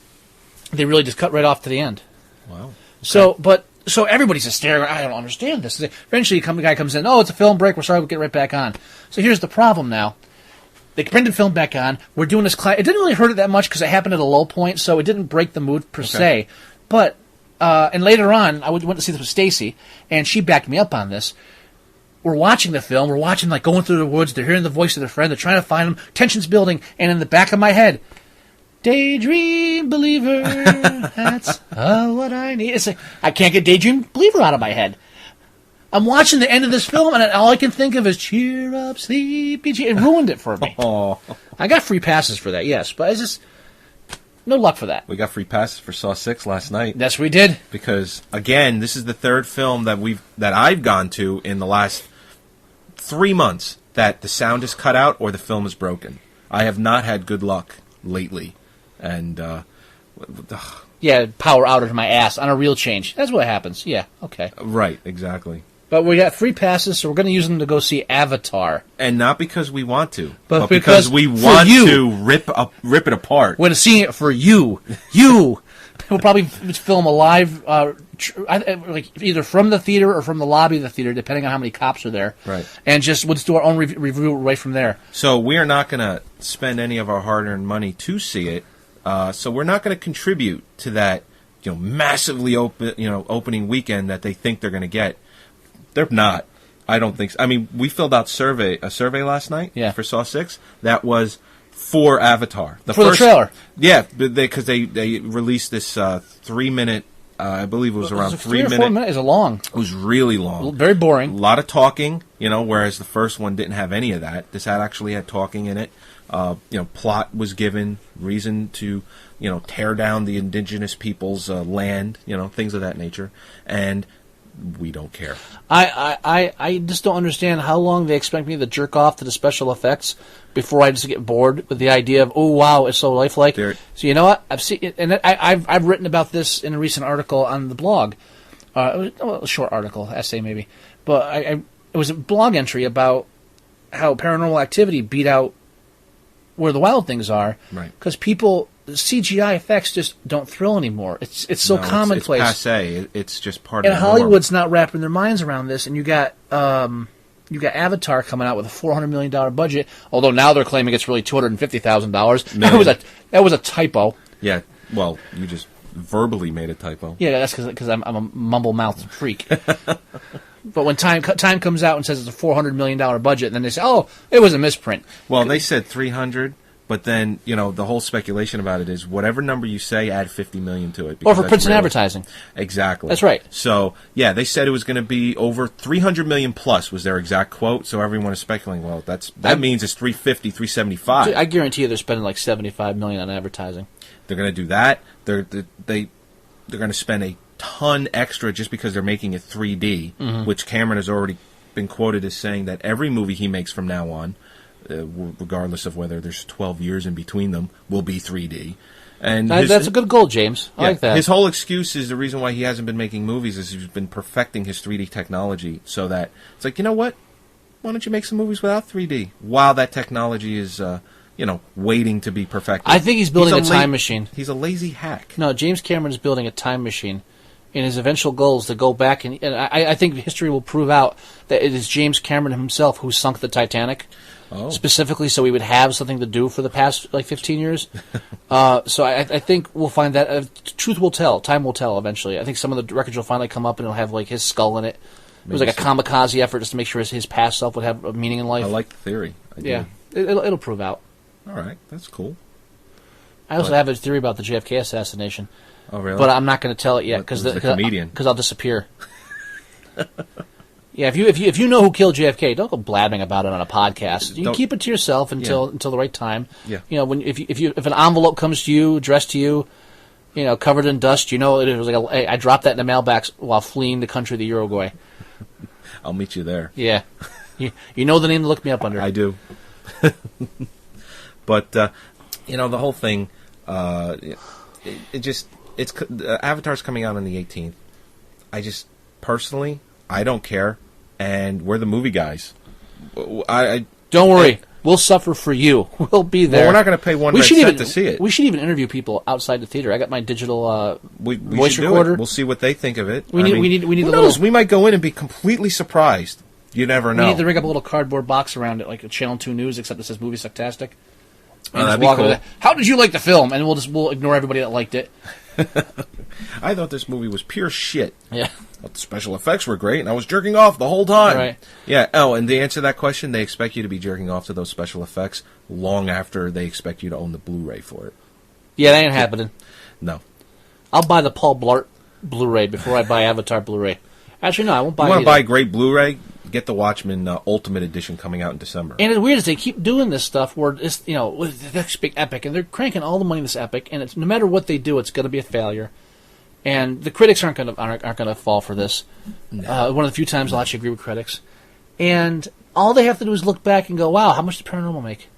They really just cut right off to the end. Wow. Okay. So everybody's just staring. I don't understand this. Eventually, the guy comes in. Oh, it's a film break. We're sorry. We'll get right back on. So here's the problem now. They bring the film back on. We're doing this. It didn't really hurt it that much because it happened at a low point, so it didn't break the mood per se. But and later on, I went to see this with Stacy, and she backed me up on this. We're watching the film. We're watching going through the woods. They're hearing the voice of their friend. They're trying to find him. Tension's building, and in the back of my head, Daydream Believer, that's what I need. It's like, I can't get Daydream Believer out of my head. I'm watching the end of this film, and all I can think of is cheer up, sleepy. It ruined it for me. Oh. I got free passes for that, yes, but it's just no luck for that. We got free passes for Saw 6 last night. Yes, we did. Because, again, this is the third film that I've gone to in the last 3 months that the sound is cut out or the film is broken. I have not had good luck lately. And, yeah, power outage my ass on a real change. That's what happens. Yeah, okay. Right, exactly. But we got free passes, so we're going to use them to go see Avatar. And not because we want to, but because we want to rip it apart. We're seeing it for you. You! We'll probably film a live, either from the theater or from the lobby of the theater, depending on how many cops are there. Right. And we'll just do our own review right from there. So we are not going to spend any of our hard-earned money to see it. So we're not going to contribute to that, massively opening weekend that they think they're going to get. They're not. I don't think so. I mean, we filled out a survey last night for Saw 6 that was for Avatar. The trailer. Yeah, because they released this 3-minute, I believe it was around 3 minutes. 4 minutes. It was long. It was really long. Very boring. A lot of talking, whereas the first one didn't have any of that. This actually had talking in it. Plot was given, reason to, tear down the indigenous people's land, things of that nature. And we don't care. I just don't understand how long they expect me to jerk off to the special effects before I just get bored with the idea of, oh wow, it's so lifelike. So you know what? I've seen it, and I've written about this in a recent article on the blog. It was a short article, essay maybe, but it was a blog entry about how Paranormal Activity beat out Where the Wild Things Are, right? Because CGI effects just don't thrill anymore. It's so commonplace. It's passé. It's just part of and the Hollywood's not wrapping their minds around this. And you got You got Avatar coming out with a $400 million budget, although now they're claiming it's really $250,000. That was a typo. Yeah, well, you just verbally made a typo. Yeah, that's because I'm a mumble-mouthed freak. But when time comes out and says it's a $400 million budget, then they say, oh, it was a misprint. Well, they said 300, but then, the whole speculation about it is whatever number you say, add $50 million to it. Or for prints and advertising. Exactly. That's right. So, yeah, they said it was going to be over $300 million plus was their exact quote, so everyone is speculating, well, that means it's $350, $375. I guarantee you they're spending like $75 million on advertising. They're going to do that. They're going to spend a ton extra just because they're making it 3D, which Cameron has already been quoted as saying that every movie he makes from now on, regardless of whether there's 12 years in between them, will be 3D. And that's a good goal, James. I like that. His whole excuse is the reason why he hasn't been making movies is he's been perfecting his 3D technology so that it's like, you know what? Why don't you make some movies without 3D while that technology is waiting to be perfected? I think he's building a time machine. He's a lazy hack. No, James Cameron is building a time machine. And his eventual goal is to go back, and I think history will prove out that it is James Cameron himself who sunk the Titanic, specifically so he would have something to do for the past 15 years. So I think we'll find that. Truth will tell. Time will tell eventually. I think some of the records will finally come up, and it'll have his skull in it. It was like a kamikaze effort just to make sure his past self would have a meaning in life. I like the theory. It'll prove out. All right, that's cool. I also have a theory about the JFK assassination. Oh, really? But I'm not going to tell it yet because I'll disappear. Yeah, if you know who killed JFK, don't go blabbing about it on a podcast. You keep it to yourself until the right time. Yeah. If an envelope comes to you, addressed to you, covered in dust, it was like I dropped that in the mailbox while fleeing the country of the Uruguay. I'll meet you there. Yeah. You know the name to look me up under. I do. But the whole thing, Avatar's coming out on the 18th. I don't care, and we're the movie guys. Don't worry, we'll suffer for you. We'll be there. Well, we're not going to pay one red cent to see it. We should even interview people outside the theater. I got my digital we voice should recorder. Do it. We'll see what they think of it. We need who a knows? little. We might go in and be completely surprised. You never know. We need to rig up a little cardboard box around it, like a Channel 2 News, except it says Moviesucktastic. That'd be cool. How did you like the film? And we'll ignore everybody that liked it. I thought this movie was pure shit. Yeah. The special effects were great, and I was jerking off the whole time. Right. Yeah. Oh, and the answer to that question, they expect you to be jerking off to those special effects long after they expect you to own the Blu-ray for it. Yeah, that ain't happening. No. I'll buy the Paul Blart Blu-ray before I buy Avatar Blu-ray. Actually, no, I won't buy it. You want to buy great Blu-ray? Get the Watchmen Ultimate Edition coming out in December. And it's weird is they keep doing this stuff where it's with this big epic, and they're cranking all the money in this epic, and it's no matter what they do, it's going to be a failure. And the critics aren't going to fall for this. No. One of the few times I'll actually agree with critics. And all they have to do is look back and go, "Wow, how much did Paranormal make?"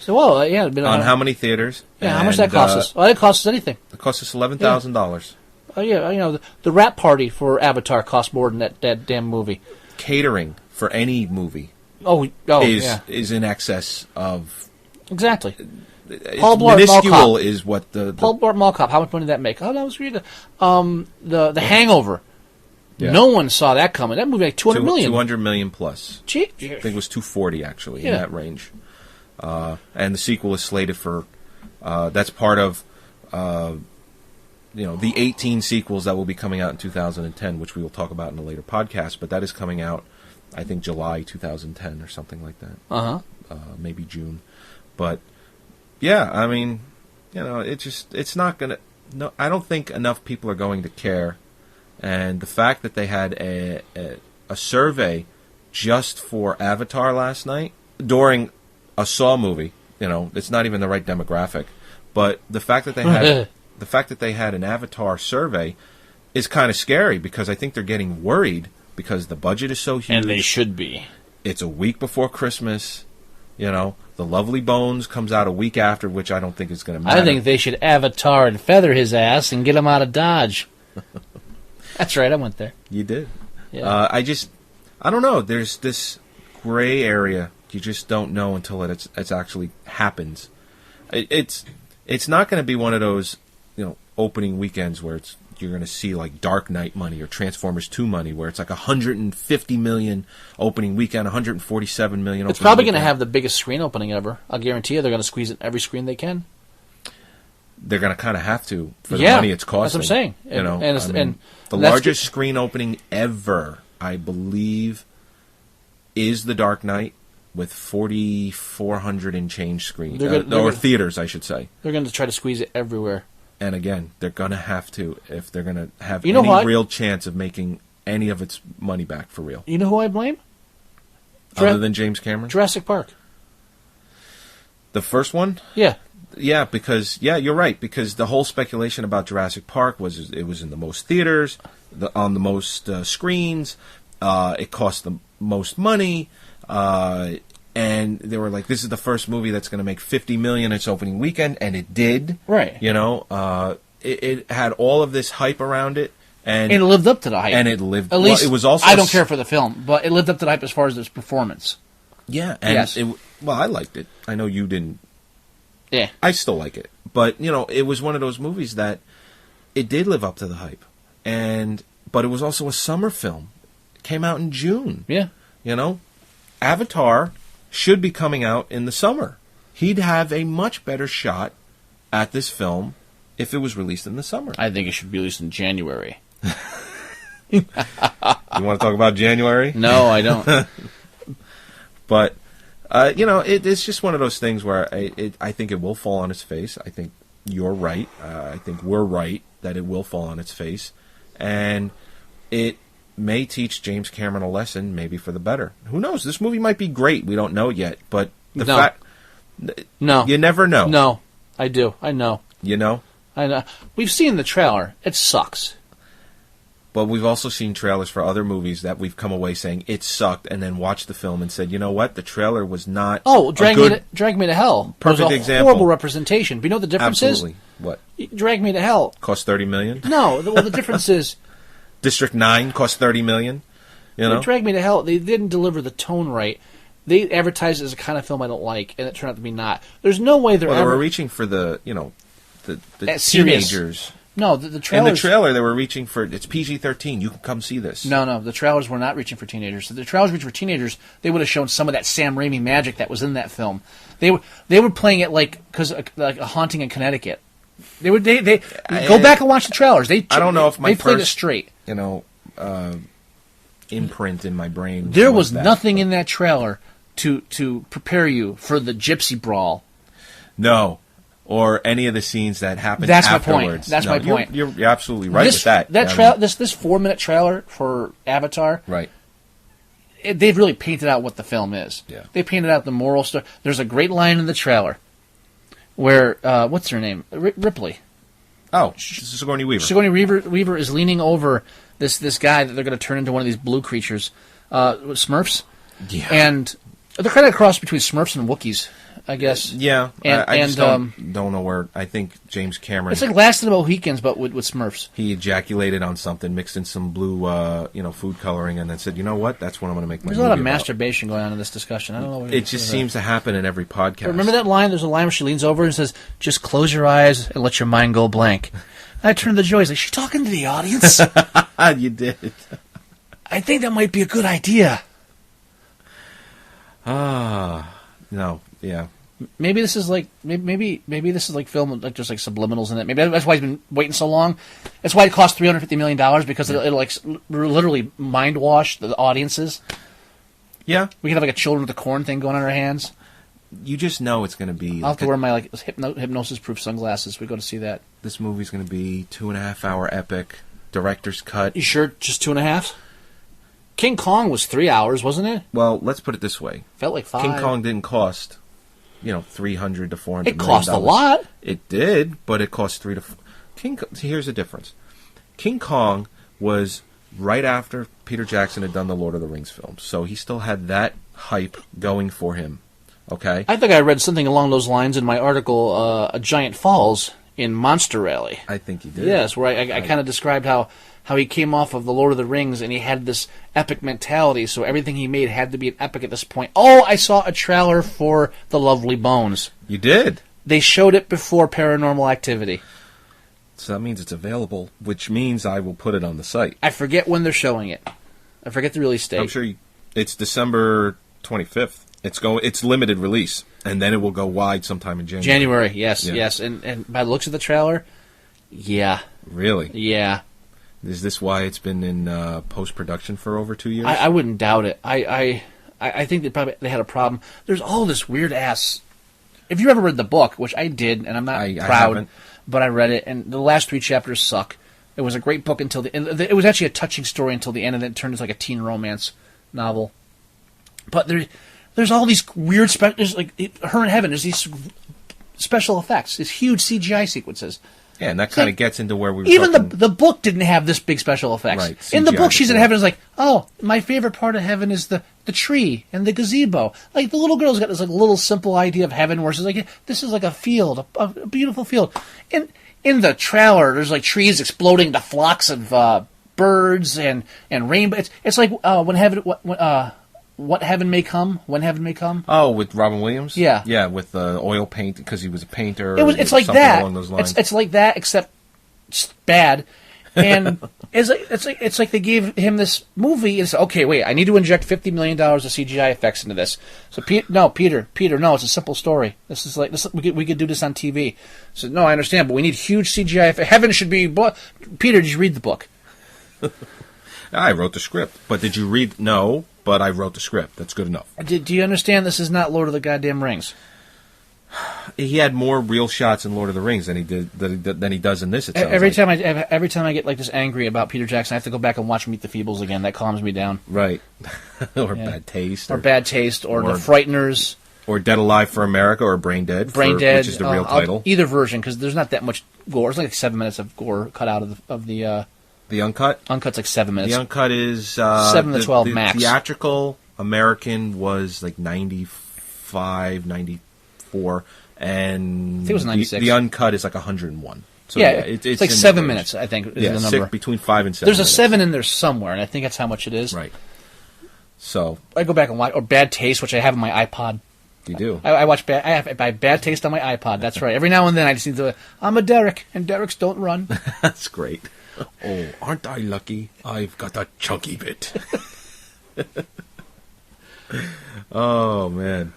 So, well, yeah, on how many theaters? Yeah, how much that cost us? Well, it cost us anything. It cost us $11,000. Oh yeah, the wrap party for Avatar cost more than that damn movie. Catering for any movie is in excess of exactly. Paul Blart minuscule is what the Paul Blart Mall Cop. How much money did that make? Oh, that was really the Hangover. Yeah. No one saw that coming. That movie made $200 million. $200 million plus. Gee. I think it was $240 actually in that range. And the sequel is slated for. That's part of. The 18 sequels that will be coming out in 2010, which we will talk about in a later podcast, but that is coming out, I think, July 2010 or something like that. Maybe June. But, yeah, I mean, it's not going to... No, I don't think enough people are going to care. And the fact that they had a survey just for Avatar last night, during a Saw movie, it's not even the right demographic, but the fact that they had... The fact that they had an Avatar survey is kind of scary because I think they're getting worried because the budget is so huge. And they should be. It's a week before Christmas. The Lovely Bones comes out a week after, which I don't think is going to matter. I think they should Avatar and feather his ass and get him out of Dodge. That's right, I went there. You did. Yeah. I don't know. There's this gray area. You just don't know until it's actually happens. It's not going to be one of those... opening weekends where it's you're going to see like Dark Knight money or Transformers 2 money, where it's like 150 million opening weekend, 147 million. It's probably going to have the biggest screen opening ever. I'll guarantee you, they're going to squeeze it every screen they can. They're going to kind of have to for the money it's costing. That's what I'm saying. You know, and the largest screen opening ever, I believe, is the Dark Knight with 4,400 and change screens, or theaters, I should say. They're going to try to squeeze it everywhere. And again, they're going to have to if they're going to have any real chance of making any of its money back for real. You know who I blame? Other than James Cameron? Jurassic Park. The first one? Yeah. Yeah, because you're right. Because the whole speculation about Jurassic Park was it was in the most theaters, on the most screens. It cost the most money, and they were like, "This is the first movie that's going to make $50 million its opening weekend," and it did. Right. You know, it had all of this hype around it, and it lived up to the hype. And it lived. At least it was also. I don't care for the film, but it lived up to the hype as far as its performance. Yeah. And yes. I liked it. I know you didn't. Yeah. I still like it. But, you know, it was one of those movies that it did live up to the hype. But it was also a summer film. It came out in June. Yeah. You know? Avatar should be coming out in the summer. He'd have a much better shot at this film if it was released in the summer. I think it should be released in January. You want to talk about January? No, I don't. But... you know, it's just one of those things where I think it will fall on its face. I think you're right. I think we're right that it will fall on its face. And it may teach James Cameron a lesson, maybe for the better. Who knows? This movie might be great. We don't know yet. But the fact... No. You never know. No, I do. I know. You know? I know. We've seen the trailer. It sucks. But we've also seen trailers for other movies that we've come away saying it sucked, and then watched the film and said, you know what, the trailer was not. Oh, Drag Me to Hell. Perfect example. Horrible representation. But you know what the difference Absolutely. is? What? Drag Me to Hell Cost $30 million. No, the difference is District 9 cost $30 million. You know, Drag Me to Hell. They didn't deliver the tone right. They advertised it as a kind of film I don't like, and it turned out to be not. There's no way they were reaching for the teenagers. No, the trailers... In the trailer, they were reaching for... It's PG-13. You can come see this. No. The trailers were not reaching for teenagers. If the trailers reached for teenagers, they would have shown some of that Sam Raimi magic that was in that film. They were playing it like a haunting in Connecticut. They go back and watch the trailers. I don't know if they played it straight. You know, imprint in my brain. There was nothing in that trailer to prepare you for the gypsy brawl. No. Or any of the scenes that happened afterwards. That's my point. You're absolutely right with that. This 4-minute trailer for Avatar, right? They've really painted out what the film is. Yeah. They painted out the moral story. There's a great line in the trailer where what's her name? Ripley. Oh, Sigourney Weaver. Sigourney Weaver is leaning over this guy that they're going to turn into one of these blue creatures, Smurfs. Yeah. And they're kind of a cross between Smurfs and Wookiees, I guess. Yeah, I just don't know where. I think James Cameron. It's like Last of the Mohicans, but with Smurfs. He ejaculated on something, mixed in some blue, food coloring, and then said, "You know what? That's what I'm going to make my." There's a lot of masturbation going on in this discussion. I don't know. It just seems to happen in every podcast. Remember that line? There's a line where she leans over and says, "Just close your eyes and let your mind go blank." I turned to Joy. He's like, "She's talking to the audience." You did. I think that might be a good idea. No, yeah. Maybe this is like maybe this is like film, like there's like subliminals in it. Maybe that's why he's been waiting so long. That's why it cost $350 million, because it'll like literally mind wash the audiences. Yeah, we can have like a Children of the Corn thing going on our hands. You just know it's going to be. I'll have to wear my like hypnosis-proof sunglasses. We go to see that. This movie's going to be 2.5-hour epic, director's cut. You sure? Just 2.5? King Kong was 3 hours, wasn't it? Well, let's put it this way. Felt like 5. King Kong didn't cost, $300 to $400 million. It cost a lot. It did, but it cost $3 to $4. Here's the difference. King Kong was right after Peter Jackson had done the Lord of the Rings films, so he still had that hype going for him. Okay. I think I read something along those lines in my article, A Giant Falls in Monster Rally. I think you did. Yes, where I kind of described how he came off of the Lord of the Rings and he had this epic mentality, so everything he made had to be an epic at this point. Oh, I saw a trailer for The Lovely Bones. You did? They showed it before Paranormal Activity. So that means it's available, which means I will put it on the site. I forget when they're showing it. I forget the release date. I'm sure it's December 25th. It's limited release, and then it will go wide sometime in January. January, yes. And by the looks of the trailer, yeah. Really? Yeah. Is this why it's been in post-production for over 2 years? I wouldn't doubt it. I think they had a problem. There's all this weird-ass... If you ever read the book, which I did, and I'm not proud, but I read it, and the last 3 chapters suck. It was a great book until the end. It was actually a touching story until the end, and then it turned into like a teen romance novel. But there's all these weird... There's like Her in Heaven, there's these special effects, these huge CGI sequences. Yeah, and that kind of gets into where we were even talking. the book didn't have this big special effects. Right, in the book, she's in before. heaven. Is like, oh, my favorite part of heaven is the tree and the gazebo. Like the little girl's got this like little simple idea of heaven, where she's like, this is like a field, a beautiful field. In the trailer, there's like trees exploding to flocks of birds and rainbow. It's like What Heaven May Come, When Heaven May Come. Oh, with Robin Williams? Yeah. Yeah, with oil paint, because he was a painter. It's like something that. Along those lines. It's like that, except it's bad. And it's like they gave him this movie. It's okay. Wait, I need to inject $50 million of CGI effects into this. So Peter, no, it's a simple story. This is like this. We could do this on TV. So no, I understand, but we need huge CGI. Heaven should be. Peter, did you read the book? I wrote the script, but did you read? No, but I wrote the script. That's good enough. Do you understand? This is not Lord of the Goddamn Rings. He had more real shots in Lord of the Rings than he does in this. Every time I get like this angry about Peter Jackson, I have to go back and watch Meet the Feebles again. That calms me down. Right. Or Bad Taste. Or Bad Taste, or The Frighteners. Or Dead Alive for America, or Brain Dead. Dead, which is the real title. Either version, because there's not that much gore. It's like 7 minutes of gore cut out of the. The uncut. Uncut's like 7 minutes. The uncut is 7 to 12 the max. Theatrical American was like 95, 94, and I think it was 96. The uncut is like 101. So yeah, it's like 7 minutes. I think is the number. Between 5 and 7. There's minutes. A 7 in there somewhere, and I think that's how much it is. Right. So I go back and watch, or Bad Taste, which I have on my iPod. You do. I watch Bad. I have Bad Taste on my iPod. That's right. Every now and then I just need to. I'm a Derek, and Derek's don't run. That's great. Oh, aren't I lucky? I've got a chunky bit. Oh man,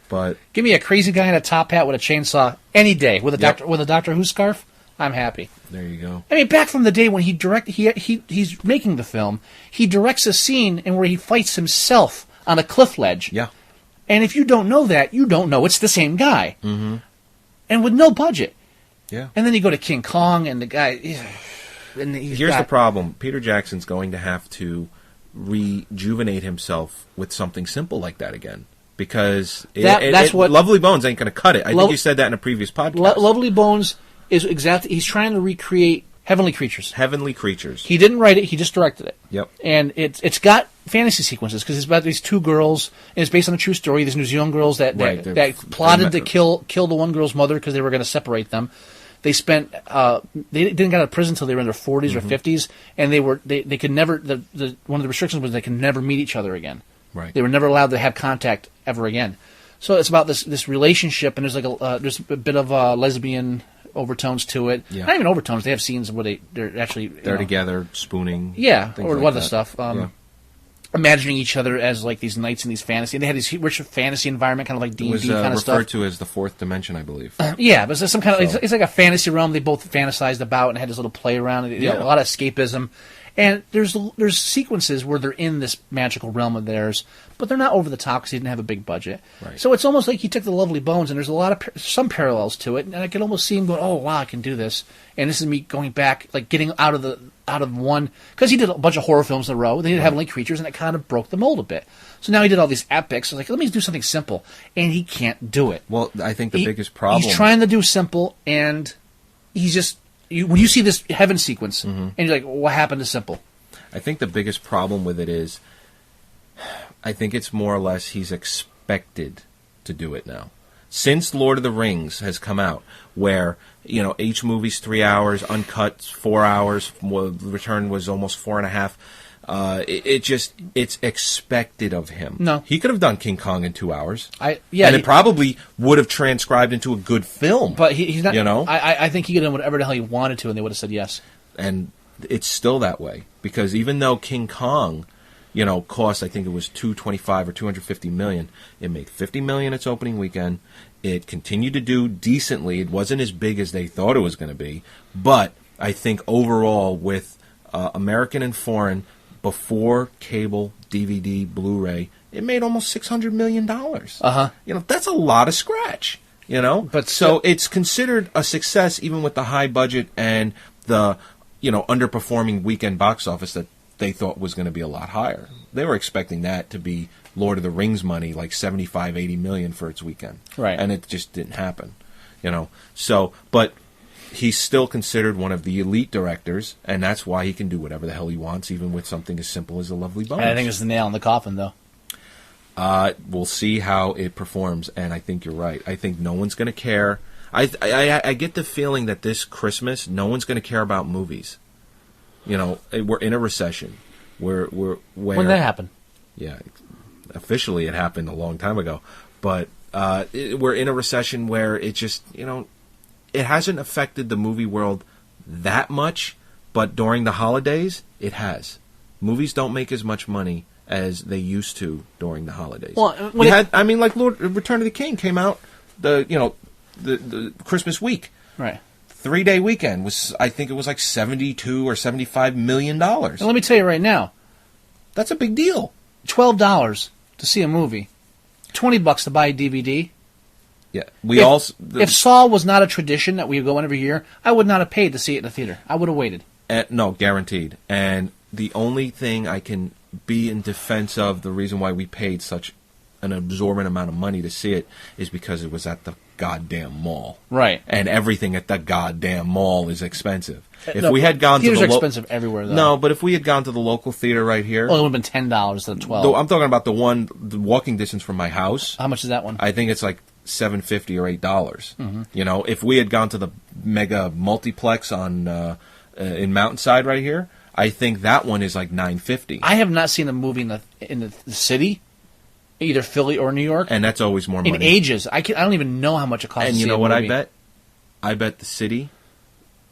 but give me a crazy guy in a top hat with a chainsaw any day with a Doctor Who scarf. I'm happy. There you go. I mean, back from the day when he's making the film, he directs a scene in where he fights himself on a cliff ledge. Yeah. And if you don't know that, you don't know it's the same guy. Mm-hmm. And with no budget. Yeah. And then you go to King Kong, and the guy. And here's the problem. Peter Jackson's going to have to rejuvenate himself with something simple like that again. Because that's what Lovely Bones ain't going to cut it. I think you said that in a previous podcast. Lovely Bones is exactly... He's trying to recreate Heavenly Creatures. Heavenly Creatures. He didn't write it. He just directed it. Yep. And it's got fantasy sequences because it's about these 2 girls, and it's based on a true story. These New Zealand girls that plotted to kill the one girl's mother because they were going to separate them. They spent. They didn't get out of prison until they were in their 40s or 50s, and they could never. One of the restrictions was they could never meet each other again. Right. They were never allowed to have contact ever again. So it's about this relationship, and there's like there's a bit of lesbian overtones to it. Yeah. Not even overtones. They have scenes where they're actually together spooning. Yeah, or like other stuff. Imagining each other as like these knights in these fantasy. And they had this rich fantasy environment, kind of like D&D kind of stuff. Referred to as the 4th dimension, I believe. Yeah, but it's some kind of it's like a fantasy realm they both fantasized about and had this little play around. A lot of escapism. And there's sequences where they're in this magical realm of theirs, but they're not over the top because he didn't have a big budget. Right. So it's almost like he took the Lovely Bones, and there's a lot of some parallels to it, and I could almost see him going, "Oh wow, I can do this." And this is me going back, like getting out of one, because he did a bunch of horror films in a row. They did Heavenly Creatures, and it kind of broke the mold a bit. So now he did all these epics. So like, let me do something simple, and he can't do it. Well, I think the biggest problem, he's trying to do simple, and he's just. When you see this heaven sequence, and you're like, what happened to simple? I think the biggest problem with it is, I think it's more or less he's expected to do it now. Since Lord of the Rings has come out, where, each movie's 3 hours, uncut 4 hours, Return was almost 4.5, It's expected of him. No. He could have done King Kong in 2 hours. It probably would have transcribed into a good film. But he's not. You know? I think he could have done whatever the hell he wanted to, and they would have said yes. And it's still that way. Because even though King Kong, cost, I think it was $225 or $250 million, it made $50 million its opening weekend. It continued to do decently. It wasn't as big as they thought it was going to be. But I think overall, with American and foreign, before cable, DVD, Blu-ray, it made almost $600 million. That's a lot of scratch. But so it's considered a success even with the high budget and the underperforming weekend box office that they thought was going to be a lot higher. They were expecting that to be Lord of the Rings money, like $75-80 million for its weekend, right? And it just didn't happen. So but he's still considered one of the elite directors, and that's why he can do whatever the hell he wants, even with something as simple as A Lovely Bones. I think it's the nail in the coffin, though. We'll see how it performs, and I think you're right. I think no one's going to care. I get the feeling that this Christmas, no one's going to care about movies. We're in a recession. When did that happen? Yeah, officially it happened a long time ago, but we're in a recession where it just it hasn't affected the movie world that much, but during the holidays, it has. Movies don't make as much money as they used to during the holidays. Well, Return of the King came out the Christmas week. Right. 3-day weekend was, I think it was like $72 or $75 million. And let me tell you right now, that's a big deal. $12 to see a movie, $20 to buy a DVD. Yeah, if Saw was not a tradition that we would go in every year, I would not have paid to see it in the theater. I would have waited. No, guaranteed. And the only thing I can be in defense of the reason why we paid such an absorbent amount of money to see it is because it was at the goddamn mall. Right. And everything at the goddamn mall is expensive. If we had gone to theaters are expensive everywhere, though. No, but if we had gone to the local theater right here, well, it would have been $10 instead of $12. I'm talking about the walking distance from my house. How much is that one? I think it's like $7.50 or $8. Mm-hmm. If we had gone to the mega multiplex on in Mountainside right here, I think that one is like $9.50. I have not seen a movie in the city, either Philly or New York, and that's always more money. In ages. I don't even know how much it costs. And to you see know a what movie. I bet? I bet the city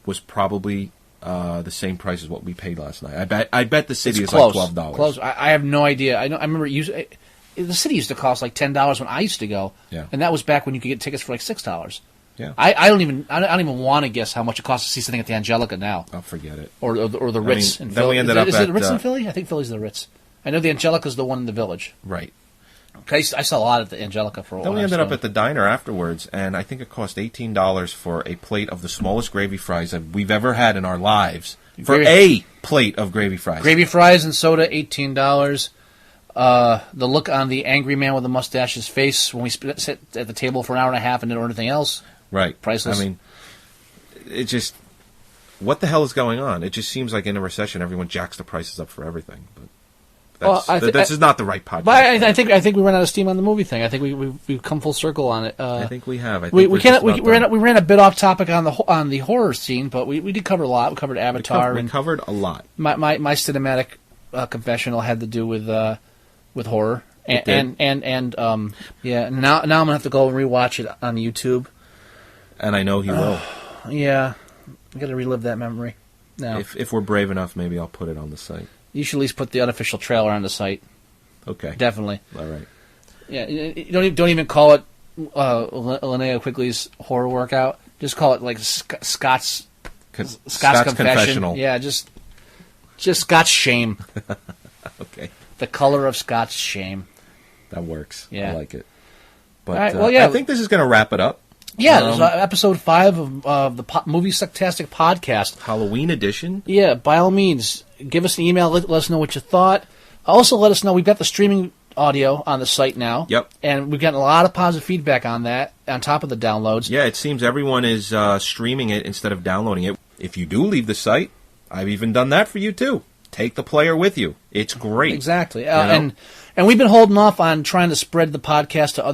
was probably the same price as what we paid last night. I bet the city is close. like $12. Close. I have no idea. I remember the city used to cost like $10 when I used to go, and that was back when you could get tickets for like $6. Yeah. I don't even want to guess how much it costs to see something at the Angelica now. I'll forget it. Or the Ritz in then Philly. We ended up is at it the Ritz in Philly? I think Philly's the Ritz. I know the Angelica's the one in the Village. Right. Okay, I saw a lot at the Angelica for a while. Then we ended up at the diner afterwards, and I think it cost $18 for a plate of the smallest gravy fries that we've ever had in our lives. For a plate of gravy fries. Gravy fries and soda, $18. The look on the angry man with the mustache's face when we sat at the table for an hour and a half and didn't order anything else. Right. Priceless. I mean, it just... What the hell is going on? It just seems like in a recession, everyone jacks the prices up for everything. But this is not the right podcast. But I think we ran out of steam on the movie thing. I think we've come full circle on it. I think we have. We ran a bit off topic on the horror scene, but we did cover a lot. We covered Avatar. We covered a lot. My cinematic confessional had to do with horror, and now I'm gonna have to go and rewatch it on YouTube. And I know he will. Yeah, I got to relive that memory. Now, if we're brave enough, maybe I'll put it on the site. You should at least put the unofficial trailer on the site. Okay. Definitely. All right. Yeah, you don't even call it Linnea Quigley's horror workout. Just call it like Scott's confessional. Yeah, just Scott's shame. Okay. The color of Scott's shame. That works. Yeah. I like it. But right, well, yeah. I think this is going to wrap it up. Yeah, this is episode 5 of the Moviesucktastic podcast. Halloween edition. Yeah, by all means, give us an email. Let us know what you thought. Also, let us know. We've got the streaming audio on the site now. Yep. And we've gotten a lot of positive feedback on that, on top of the downloads. Yeah, it seems everyone is streaming it instead of downloading it. If you do leave the site, I've even done that for you, too. Take the player with you. It's great. Exactly. And we've been holding off on trying to spread the podcast to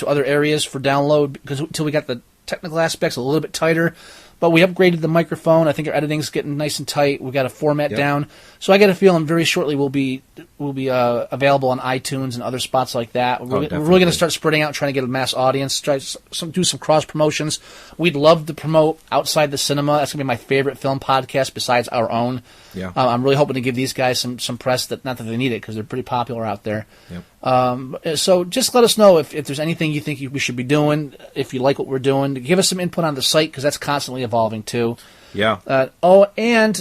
other areas for download until we got the technical aspects a little bit tighter. But we upgraded the microphone. I think our editing's getting nice and tight. We got a format down. So I get a feeling very shortly we'll be available on iTunes and other spots like that. We're really going to start spreading out, trying to get a mass audience, do some cross promotions. We'd love to promote Outside the Cinema. That's going to be my favorite film podcast besides our own. Yeah. I'm really hoping to give these guys some press, not that they need it because they're pretty popular out there. Yep. So just let us know if there's anything you think we should be doing, if you like what we're doing. Give us some input on the site because that's constantly evolving too. Yeah. And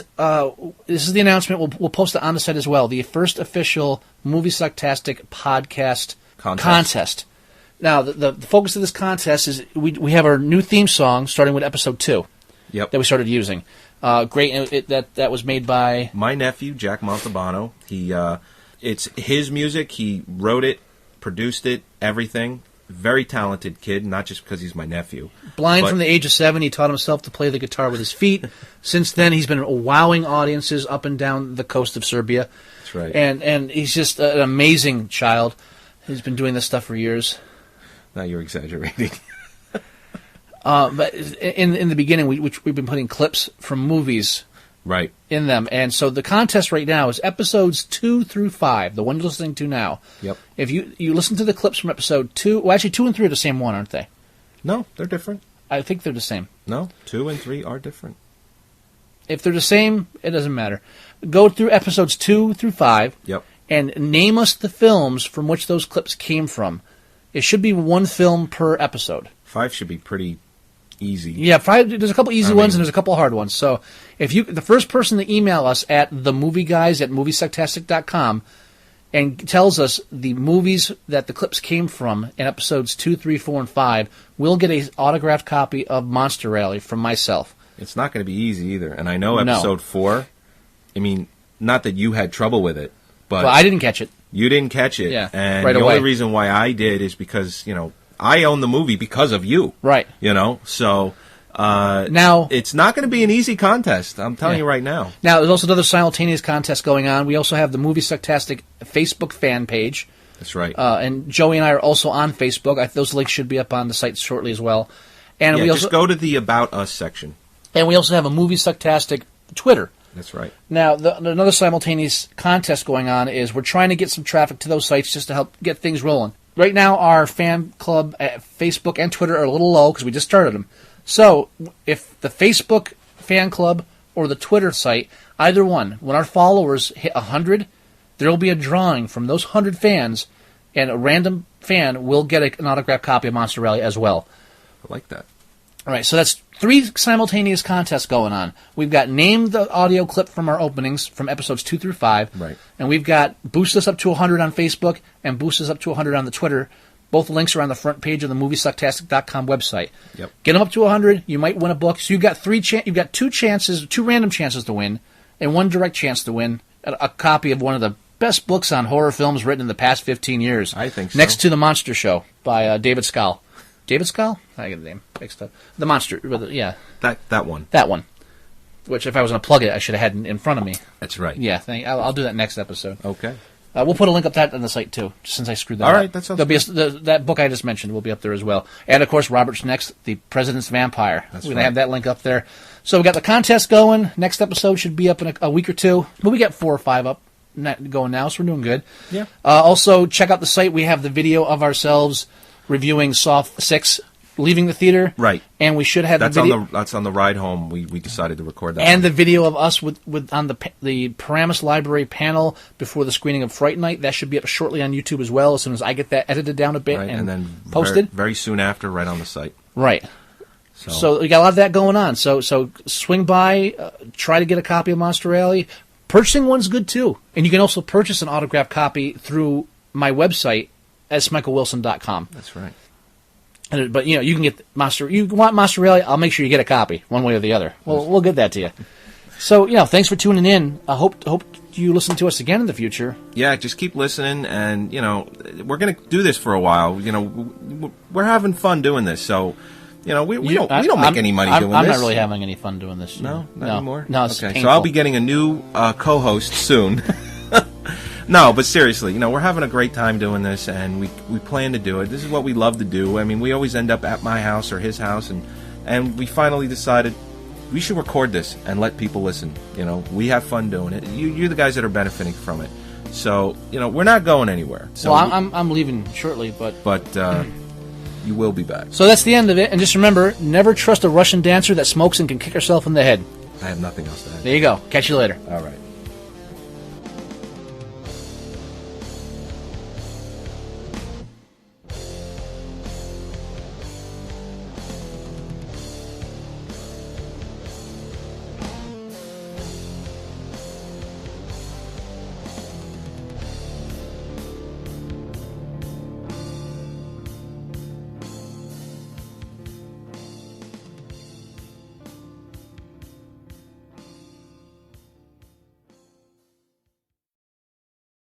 this is the announcement. We'll post it on the site as well. The first official Moviesucktastic podcast contest. Now, the focus of this contest is we have our new theme song starting with episode 2. Yep. That we started using. Great. That was made by my nephew, Jack Montalbano. It's his music. He wrote it, produced it, everything. Very talented kid, not just because he's my nephew. Blind from the age of 7, he taught himself to play the guitar with his feet. Since then, he's been wowing audiences up and down the coast of Serbia. That's right. And he's just an amazing child. He's been doing this stuff for years. Now you're exaggerating. But in the beginning, we've been putting clips from movies in them. And so the contest right now is episodes 2 through 5, the one you're listening to now. Yep. If you listen to the clips from episode 2, well, actually 2 and 3 are the same one, aren't they? No, they're different. I think they're the same. No, 2 and 3 are different. If they're the same, it doesn't matter. Go through episodes 2 through 5 and name us the films from which those clips came from. It should be one film per episode. 5 should be pretty easy. Yeah, 5. There's a couple easy ones and there's a couple hard ones. So if the first person to email us at themovieguys@moviesucktastic.com and tells us the movies that the clips came from in episodes 2, 3, 4, and 5, we'll get an autographed copy of Monster Rally from myself. It's not going to be easy either. And I know episode 4, I mean, not that you had trouble with it, but... Well, I didn't catch it. You didn't catch it. Yeah, and right the away. only reason why I did is because, I own the movie because of you. Right. So... now it's not going to be an easy contest. I'm telling you right now. Now, there's also another simultaneous contest going on. We also have the Moviesucktastic Facebook fan page. That's right. And Joey and I are also on Facebook. Those links should be up on the site shortly as well. And we also just go to the About Us section. And we also have a Moviesucktastic Twitter. That's right. Now, another simultaneous contest going on is we're trying to get some traffic to those sites just to help get things rolling. Right now, our fan club at Facebook and Twitter are a little low because we just started them. So, if the Facebook fan club or the Twitter site, either one, when our followers hit 100, there will be a drawing from those 100 fans, and a random fan will get an autographed copy of Monster Rally as well. I like that. All right, so that's 3 simultaneous contests going on. We've got Name the Audio Clip from our openings from episodes 2 through 5. Right. And we've got Boost Us Up to 100 on Facebook and Boost Us Up to 100 on the Twitter. Both links are on the front page of the Moviesucktastic.com website. Yep. Get them up to 100, you might win a book. So you've got 2 random chances to win, and 1 direct chance to win a copy of one of the best books on horror films written in the past 15 years. I think so. Next to The Monster Show by David Scull. David Scull? I get the name mixed up. The Monster, yeah. That one. That one. Which, if I was going to plug it, I should have had in front of me. That's right. Yeah, I'll do that next episode. Okay. We'll put a link up that on the site too, since I screwed that up. All right, that sounds good. That book I just mentioned will be up there as well. And, of course, Robert's Next, The President's Vampire. That's We're going to have that link up there. So we got the contest going. Next episode should be up in a week or 2. But we got 4 or 5 up going now, so we're doing good. Yeah. Also, check out the site. We have the video of ourselves reviewing Saw 6, leaving the theater. Right. And we should have that's the video. That's on the ride home. We decided to record that. And the video of us with on the Paramus Library panel before the screening of Fright Night. That should be up shortly on YouTube as well, as soon as I get that edited down a bit and then posted. Very soon after, right on the site. Right. So we got a lot of that going on. So swing by, try to get a copy of Monster Rally. Purchasing one's good too. And you can also purchase an autographed copy through my website, smichaelwilson.com. That's right. But you can get Monster. You want Monster Rally? I'll make sure you get a copy, one way or the other. We'll get that to you. So thanks for tuning in. I hope you listen to us again in the future. Yeah, just keep listening, and we're gonna do this for a while. We're having fun doing this, so we don't make any money doing this. I'm not really having any fun doing this. No, not anymore. No, it's okay. painful. So I'll be getting a new co-host soon. No, but seriously, we're having a great time doing this, and we plan to do it. This is what we love to do. I mean, we always end up at my house or his house, and we finally decided, we should record this and let people listen. You know, we have fun doing it. You're the guys that are benefiting from it. So, you know, we're not going anywhere. So well, I'm leaving shortly, but you will be back. So that's the end of it. And just remember, never trust a Russian dancer that smokes and can kick herself in the head. I have nothing else to add. There you go. Catch you later. All right.